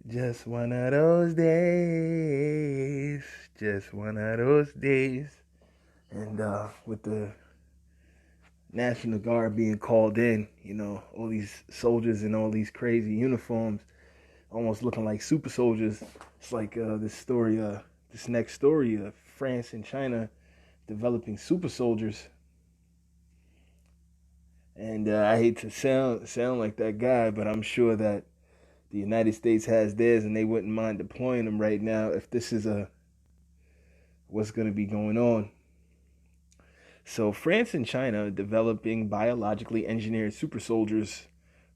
Just one of those days. And with the National Guard being called in, all these soldiers in all these crazy uniforms, almost looking like super soldiers. It's like this next story of France and China developing super soldiers. And I hate to sound like that guy, but I'm sure that the United States has theirs, and they wouldn't mind deploying them right now if this is what's going to be going on. So France and China developing biologically engineered super soldiers,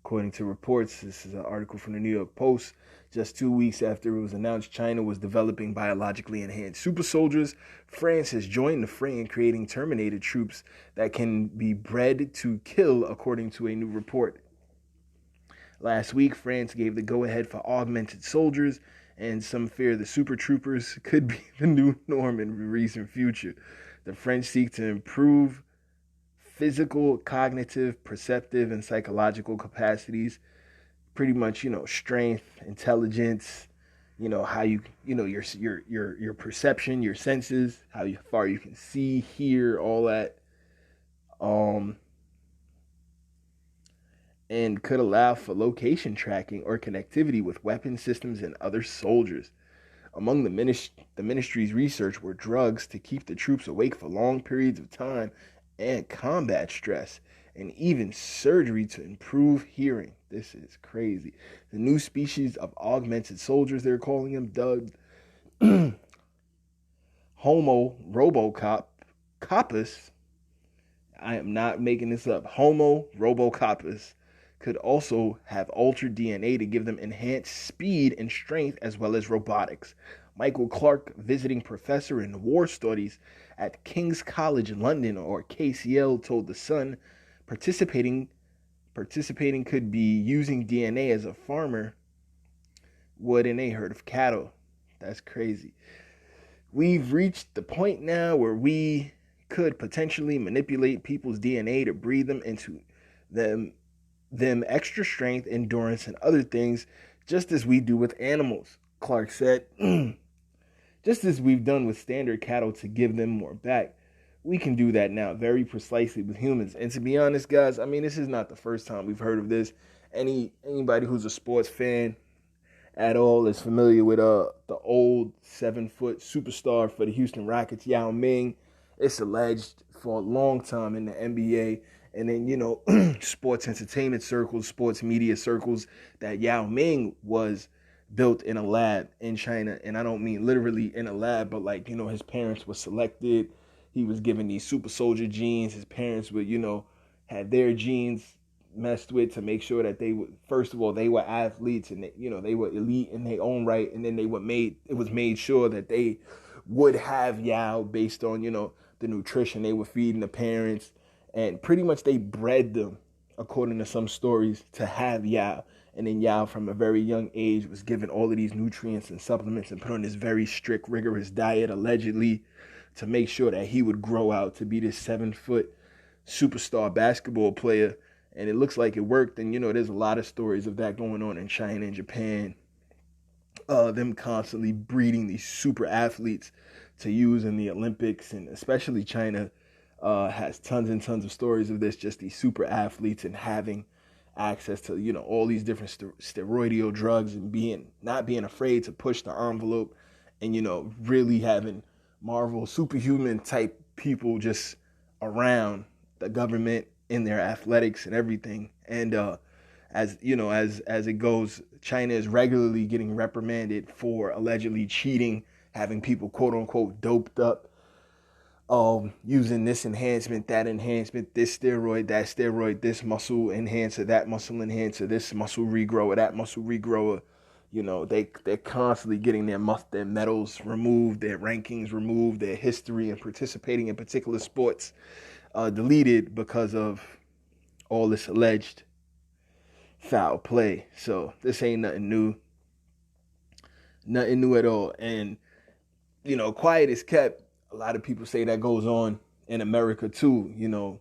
according to reports. This is an article from the New York Post. Just 2 weeks after it was announced China was developing biologically enhanced super soldiers, France has joined the fray in creating Terminator troops that can be bred to kill, according to a new report. Last week, France gave the go-ahead for augmented soldiers, and some fear the super troopers could be the new norm in the recent future. The French seek to improve physical, cognitive, perceptive, and psychological capacities. Pretty much, strength, intelligence, how your perception, your senses, how far you can see, hear, all that. And could allow for location tracking or connectivity with weapon systems and other soldiers. Among the ministry's research were drugs to keep the troops awake for long periods of time and combat stress, and even surgery to improve hearing. This is crazy. The new species of augmented soldiers, they're calling them, dubbed Homo robocopus. I am not making this up. Homo robocopus could also have altered DNA to give them enhanced speed and strength, as well as robotics. Michael Clark, visiting professor in war studies at King's College London, or KCL, told The Sun, participating could be using DNA as a farmer would in a herd of cattle. That's crazy. We've reached the point now where we could potentially manipulate people's DNA to breed them into them extra strength, endurance, and other things, just as we do with animals, Clark said. Just as we've done with standard cattle to give them more back. we can do that now very precisely with humans. And to be honest, guys, I mean, this is not the first time we've heard of this. Anybody who's a sports fan at all is familiar with the old 7-foot superstar for the Houston Rockets, Yao Ming. It's alleged for a long time in the NBA and then, sports entertainment circles, sports media circles, that Yao Ming was built in a lab in China. And I don't mean literally in a lab, but like, his parents were selected. He was given these super soldier genes. His parents would, had their genes messed with to make sure that they would, first of all, they were athletes and they were elite in their own right, and then it was made sure that they would have Yao based on the nutrition they were feeding the parents, and pretty much they bred them, according to some stories, to have Yao. And then Yao from a very young age was given all of these nutrients and supplements and put on this very strict, rigorous diet, allegedly, to make sure that he would grow out to be this 7-foot superstar basketball player. And it looks like it worked. And, there's a lot of stories of that going on in China and Japan. Them constantly breeding these super athletes to use in the Olympics. And especially China has tons and tons of stories of this, just these super athletes and having access to, all these different steroidal drugs and not being afraid to push the envelope and, really having Marvel superhuman type people just around the government in their athletics and everything. And as it goes, China is regularly getting reprimanded for allegedly cheating, having people quote unquote doped up, using this enhancement, that enhancement, this steroid, that steroid, this muscle enhancer, that muscle enhancer, this muscle regrower, that muscle regrower. They're constantly getting their medals removed, their rankings removed, their history and participating in particular sports deleted because of all this alleged foul play. So this ain't nothing new at all. And quiet is kept. A lot of people say that goes on in America too.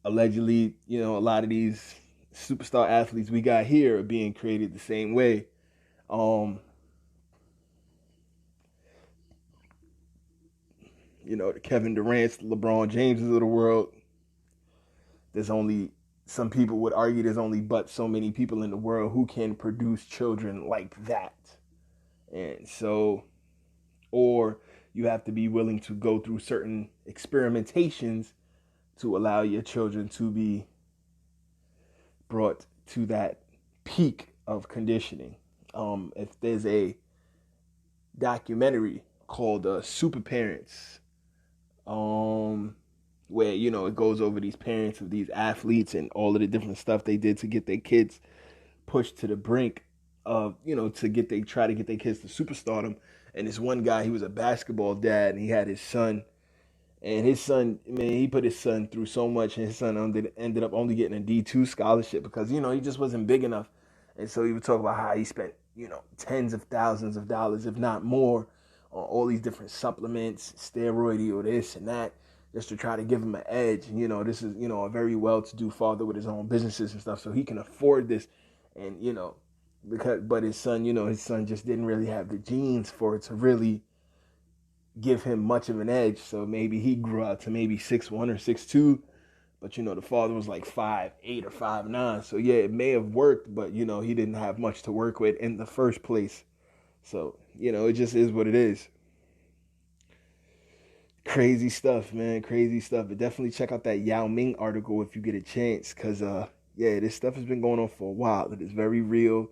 Allegedly, a lot of these superstar athletes we got here are being created the same way. The Kevin Durant's, the LeBron Jameses of the world. Some people would argue there's only but so many people in the world who can produce children like that. And so, or you have to be willing to go through certain experimentations to allow your children to be brought to that peak of conditioning. If there's a documentary called Super Parents, where it goes over these parents of these athletes and all of the different stuff they did to get their kids pushed to the brink of try to get their kids to superstardom. And this one guy, he was a basketball dad, and he had his son. And his son, man, he put his son through so much, and his son ended up only getting a D2 scholarship because, he just wasn't big enough. And so he would talk about how he spent, tens of thousands of dollars, if not more, on all these different supplements, steroid or this and that, just to try to give him an edge. And, this is, a very well-to-do father with his own businesses and stuff, so he can afford this. And, but his son just didn't really have the genes for it to really give him much of an edge. So maybe he grew out to maybe 6'1" or 6'2", but the father was like 5'8" or 5'9". So yeah, it may have worked, but he didn't have much to work with in the first place. So it just is what it is. Crazy stuff, man. Crazy stuff. But definitely check out that Yao Ming article if you get a chance, because this stuff has been going on for a while. It is very real.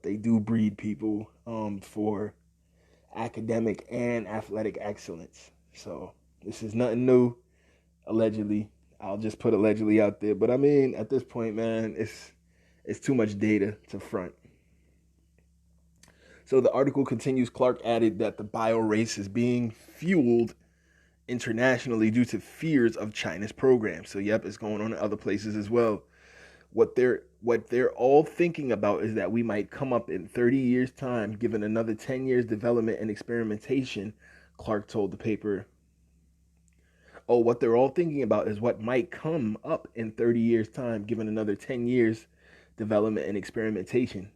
They do breed people for academic and athletic excellence. So this is nothing new, allegedly. I'll just put allegedly out there. But I mean, at this point, man, it's too much data to front. So the article continues. Clark added that the bio race is being fueled internationally due to fears of China's program. So yep, it's going on in other places as well. What they're all thinking about is that we might come up in 30 years' time, given another 10 years development and experimentation, Clark told the paper. Oh, what they're all thinking about is what might come up in 30 years' time, given another 10 years development and experimentation.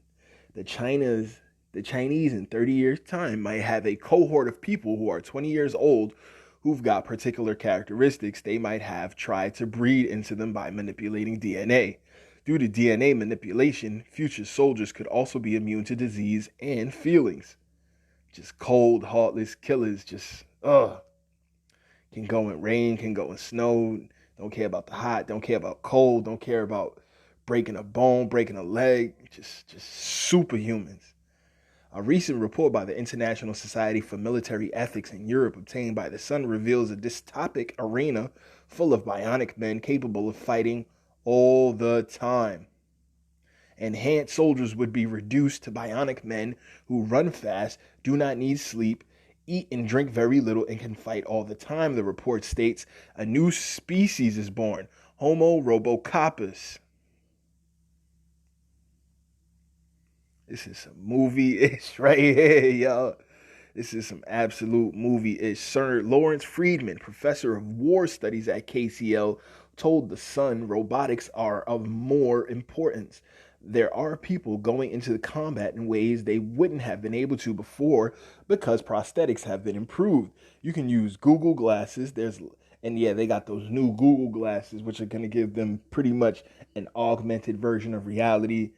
The Chinese in 30 years' time might have a cohort of people who are 20 years old who've got particular characteristics they might have tried to breed into them by manipulating DNA. Due to DNA manipulation, future soldiers could also be immune to disease and feelings. Just cold, heartless killers, just, can go in rain, can go in snow, don't care about the hot, don't care about cold, don't care about breaking a bone, breaking a leg, just superhumans. A recent report by the International Society for Military Ethics in Europe obtained by The Sun reveals a dystopic arena full of bionic men capable of fighting all the time. Enhanced soldiers would be reduced to bionic men who run fast, do not need sleep, eat and drink very little, and can fight all the time, the report states. A new species is born, Homo robocopus. This is some movie-ish right here, y'all. This is some absolute movie-ish. Sir Lawrence Friedman, professor of war studies at KCL, told The Sun robotics are of more importance. There are people going into the combat in ways they wouldn't have been able to before because prosthetics have been improved. You can use Google glasses. And yeah, they got those new Google glasses, which are going to give them pretty much an augmented version of reality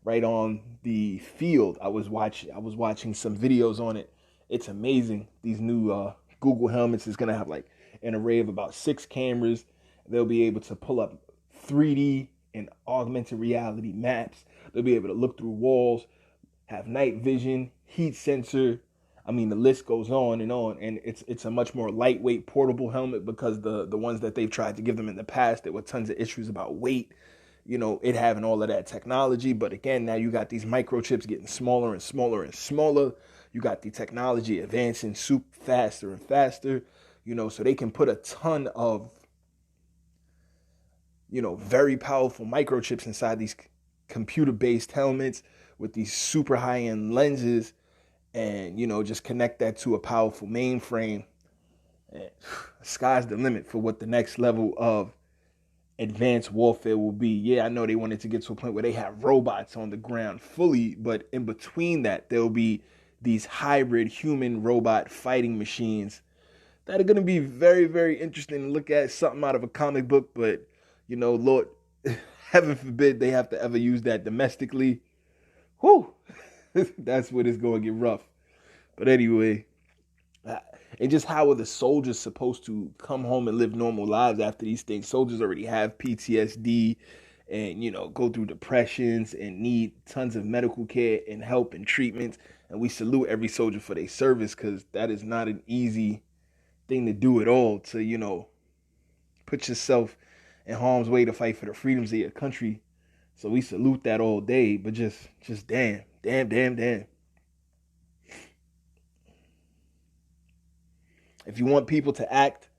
right on the field. I was watching some videos on it. It's amazing. These new Google helmets is gonna have like an array of about 6 cameras. They'll be able to pull up 3D and augmented reality maps. They'll be able to look through walls, have night vision, heat sensor. I mean, the list goes on. And it's a much more lightweight, portable helmet because the ones that they've tried to give them in the past, there were tons of issues about weight, it having all of that technology. But again, now you got these microchips getting smaller and smaller and smaller. You got the technology advancing super faster and faster, so they can put a ton of, very powerful microchips inside these computer-based helmets with these super high-end lenses and, just connect that to a powerful mainframe. And sky's the limit for what the next level of advanced warfare will be. Yeah, I know they wanted to get to a point where they have robots on the ground fully, but in between that, there'll be these hybrid human robot fighting machines that are going to be very, very interesting to look at. Something out of a comic book, but Lord, heaven forbid they have to ever use that domestically. Whew, that's when it's going to get rough. But anyway, and just how are the soldiers supposed to come home and live normal lives after these things? Soldiers already have PTSD and, go through depressions and need tons of medical care and help and treatments. And we salute every soldier for their service because that is not an easy thing to do at all, to, put yourself in harm's way to fight for the freedoms of your country. So we salute that all day, but just damn. If you want people to act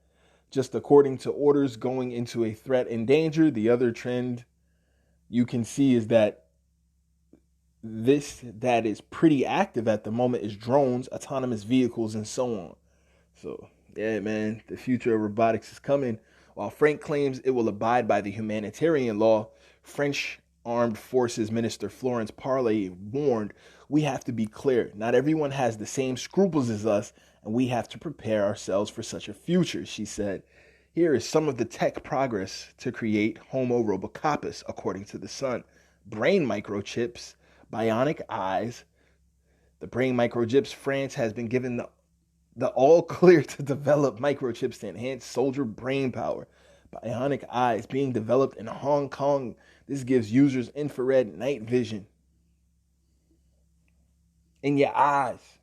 just according to orders going into a threat and danger, the other trend you can see is that that is pretty active at the moment is drones, autonomous vehicles, and so on. So, yeah, man, the future of robotics is coming. While Frank claims it will abide by the humanitarian law, French Armed Forces Minister Florence Parly warned, "We have to be clear. Not everyone has the same scruples as us, and we have to prepare ourselves for such a future," she said. Here is some of the tech progress to create Homo robocopus, according to The Sun. Brain microchips, bionic eyes. The brain microchips, France has been given the all clear to develop microchips to enhance soldier brain power. Bionic eyes being developed in Hong Kong. This gives users infrared night vision in your eyes.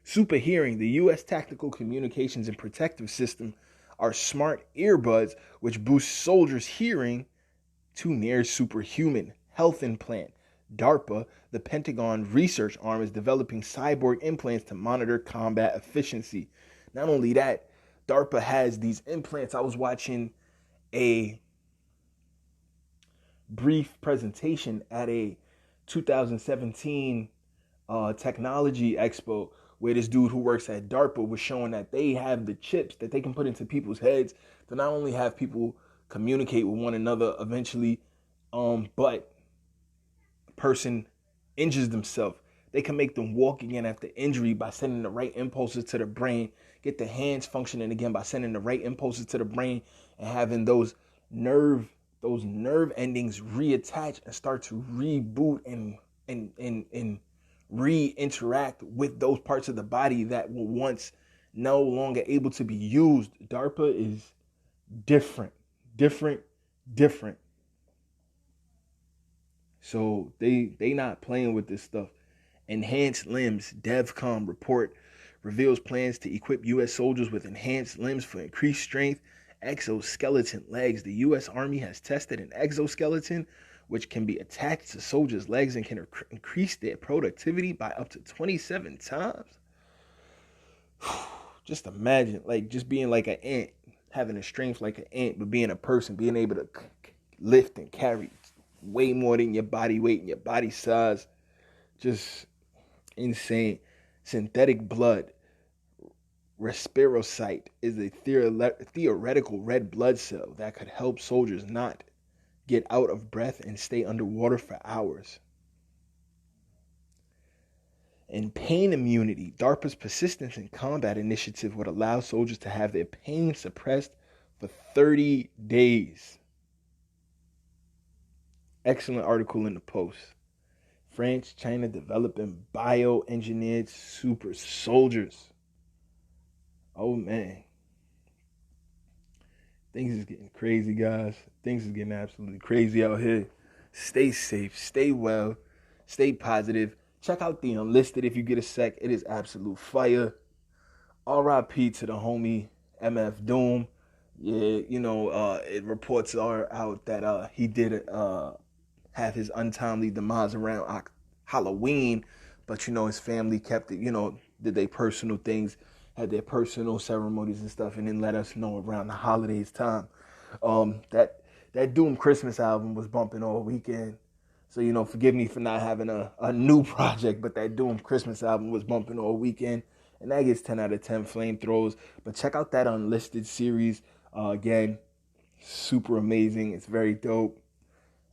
Super hearing. The U.S. Tactical Communications and Protective System are smart earbuds which boost soldiers' hearing to near superhuman. Health implant. DARPA, the Pentagon research arm, is developing cyborg implants to monitor combat efficiency. Not only that, DARPA has these implants. I was watching a brief presentation at a 2017 technology expo where this dude who works at DARPA was showing that they have the chips that they can put into people's heads to not only have people communicate with one another eventually, but person injures themselves, they can make them walk again after injury by sending the right impulses to the brain, get the hands functioning again by sending the right impulses to the brain and having those nerve endings reattach and start to reboot and re-interact with those parts of the body that were once no longer able to be used. DARPA is different. So they not playing with this stuff. Enhanced limbs. DevCom report reveals plans to equip U.S. soldiers with enhanced limbs for increased strength. Exoskeleton legs. The U.S. Army has tested an exoskeleton which can be attached to soldiers' legs and can increase their productivity by up to 27 times. Just imagine, like, just being like an ant, having a strength like an ant, but being a person, being able to lift and carry way more than your body weight and your body size. Just insane. Synthetic blood. Respirocyte is a theoretical red blood cell that could help soldiers not get out of breath and stay underwater for hours. And pain immunity. DARPA's persistence in combat initiative would allow soldiers to have their pain suppressed for 30 days. Excellent article in the Post. France, China developing bioengineered super soldiers. Oh, man. Things is getting crazy, guys. Things is getting absolutely crazy out here. Stay safe. Stay well. Stay positive. Check out the Unlisted if you get a sec. It is absolute fire. R.I.P. to the homie MF Doom. Yeah, it reports are out that he did have his untimely demise around Halloween, but his family kept it, did their personal things, had their personal ceremonies and stuff, and then let us know around the holidays time. That Doom Christmas album was bumping all weekend. So, forgive me for not having a new project, but that Doom Christmas album was bumping all weekend. And that gets 10 out of 10 flamethrowers. But check out that Unlisted series. Again, super amazing. It's very dope.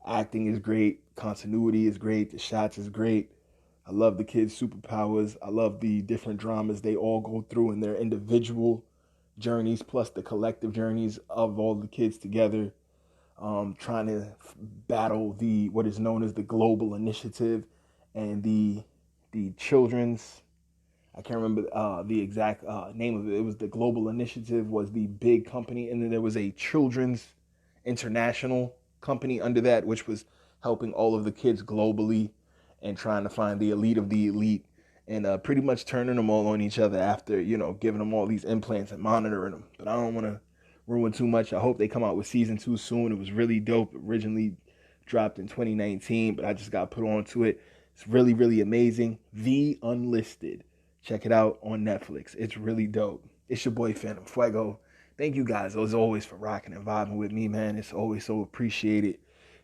Acting is great. Continuity is great. The shots is great. I love the kids' superpowers. I love the different dramas they all go through in their individual journeys, plus the collective journeys of all the kids together. Trying to battle what is known as the Global Initiative and the children's, I can't remember the exact name of it. It was the Global Initiative was the big company, and then there was a children's international company under that, which was helping all of the kids globally and trying to find the elite of the elite and pretty much turning them all on each other after, giving them all these implants and monitoring them. But I don't want to ruin too much. I hope they come out with season 2 soon. It was really dope. Originally dropped in 2019, but I just got put on to it. It's really, really amazing. The Unlisted. Check it out on Netflix. It's really dope. It's your boy Phantm Phuego. Thank you guys, as always, for rocking and vibing with me, man. It's always so appreciated.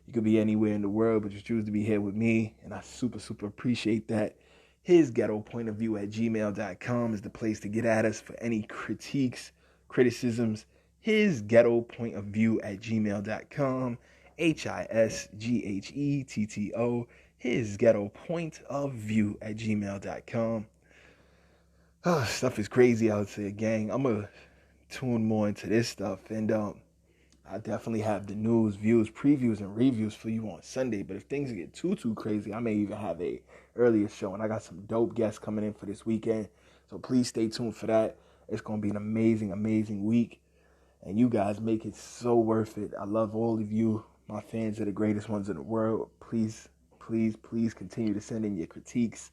You could be anywhere in the world, but you choose to be here with me, and I super, super appreciate that. His Ghetto Point of View at gmail.com is the place to get at us for any critiques, criticisms. His Ghetto Point of View at gmail.com. HISGHETTO. His Ghetto Point of View at gmail.com. Oh, stuff is crazy out there, gang. I'm going to tune more into this stuff. And I definitely have the news, views, previews, and reviews for you on Sunday. But if things get too crazy, I may even have a earlier show. And I got some dope guests coming in for this weekend. So please stay tuned for that. It's going to be an amazing, amazing week. And you guys make it so worth it. I love all of you. My fans are the greatest ones in the world. Please, please, please continue to send in your critiques,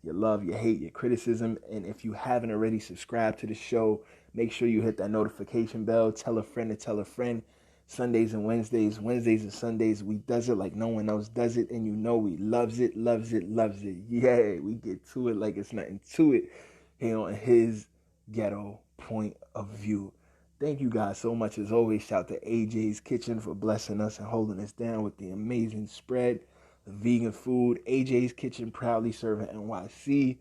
your love, your hate, your criticism. And if you haven't already subscribed to the show, make sure you hit that notification bell. Tell a friend to tell a friend. Sundays and Wednesdays and Sundays, we does it like no one else does it. And we loves it. Yeah, we get to it like it's nothing to it here on His Ghetto Point of View. Thank you guys so much. As always, shout to AJ's Kitchen for blessing us and holding us down with the amazing spread, the vegan food. AJ's Kitchen, proudly serving NYC.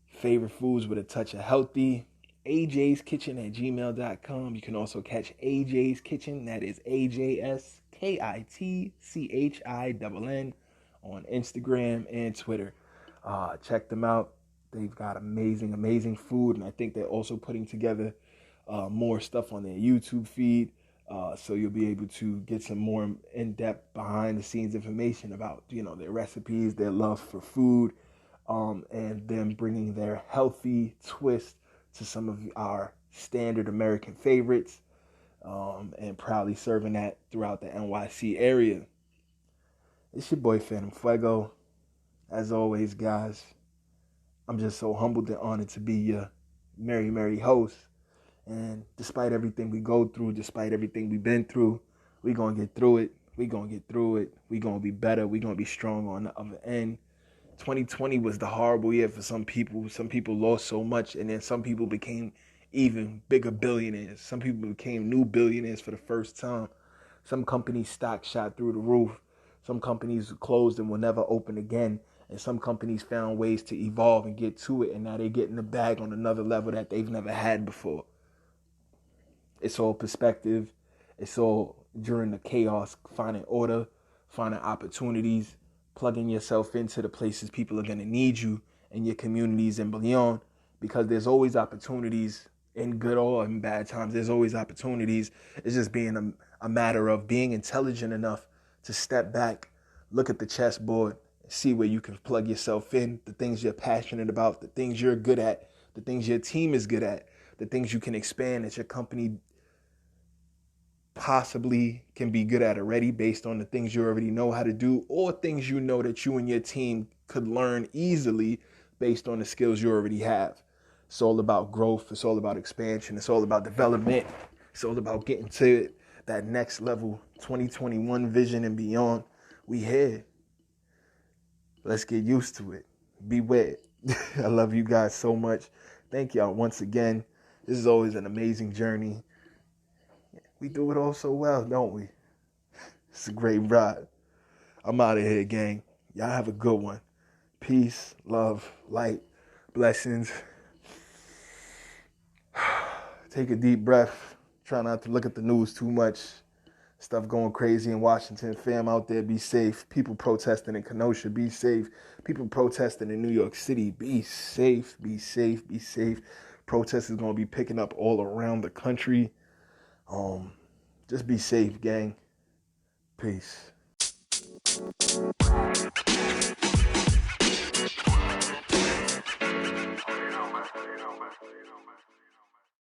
Favorite foods with a touch of healthy. AJ's Kitchen at gmail.com. You can also catch AJ's Kitchen, that is AJSKITCHINN, on Instagram and Twitter. Check them out. They've got amazing food, and I think they're also putting together more stuff on their YouTube feed. So you'll be able to get some more in-depth behind-the-scenes information about, their recipes, their love for food, and them bringing their healthy twist to some of our standard American favorites, and proudly serving that throughout the NYC area. It's your boy Phantm Phuego. As always, guys, I'm just so humbled and honored to be your merry host. And despite everything we go through, despite everything we've been through, we going to get through it. We going to get through it. We going to be better. We going to be strong on the other end. 2020 was the horrible year for some people. Some people lost so much, and then some people became even bigger billionaires. Some people became new billionaires for the first time. Some companies' stock shot through the roof. Some companies closed and will never open again. And some companies found ways to evolve and get to it, and now they're getting the bag on another level that they've never had before. It's all perspective. It's all during the chaos, finding order, finding opportunities, plugging yourself into the places people are going to need you in your communities and beyond, because there's always opportunities in good or in bad times. There's always opportunities. It's just being a matter of being intelligent enough to step back, look at the chessboard, see where you can plug yourself in, the things you're passionate about, the things you're good at, the things your team is good at, the things you can expand that your company possibly can be good at already based on the things you already know how to do, or things you know that you and your team could learn easily based on the skills you already have. It's all about growth. It's all about expansion. It's all about development. It's all about getting to that next level, 2021 vision and beyond. We here. Let's get used to it. Beware. I love you guys so much. Thank y'all once again. This is always an amazing journey. We do it all so well, don't we? It's a great ride. I'm out of here, gang. Y'all have a good one. Peace, love, light, blessings. Take a deep breath. Try not to look at the news too much. Stuff going crazy in Washington. Fam out there, be safe. People protesting in Kenosha, be safe. People protesting in New York City, be safe, be safe, be safe. Protests is going to be picking up all around the country. Just be safe, gang. Peace.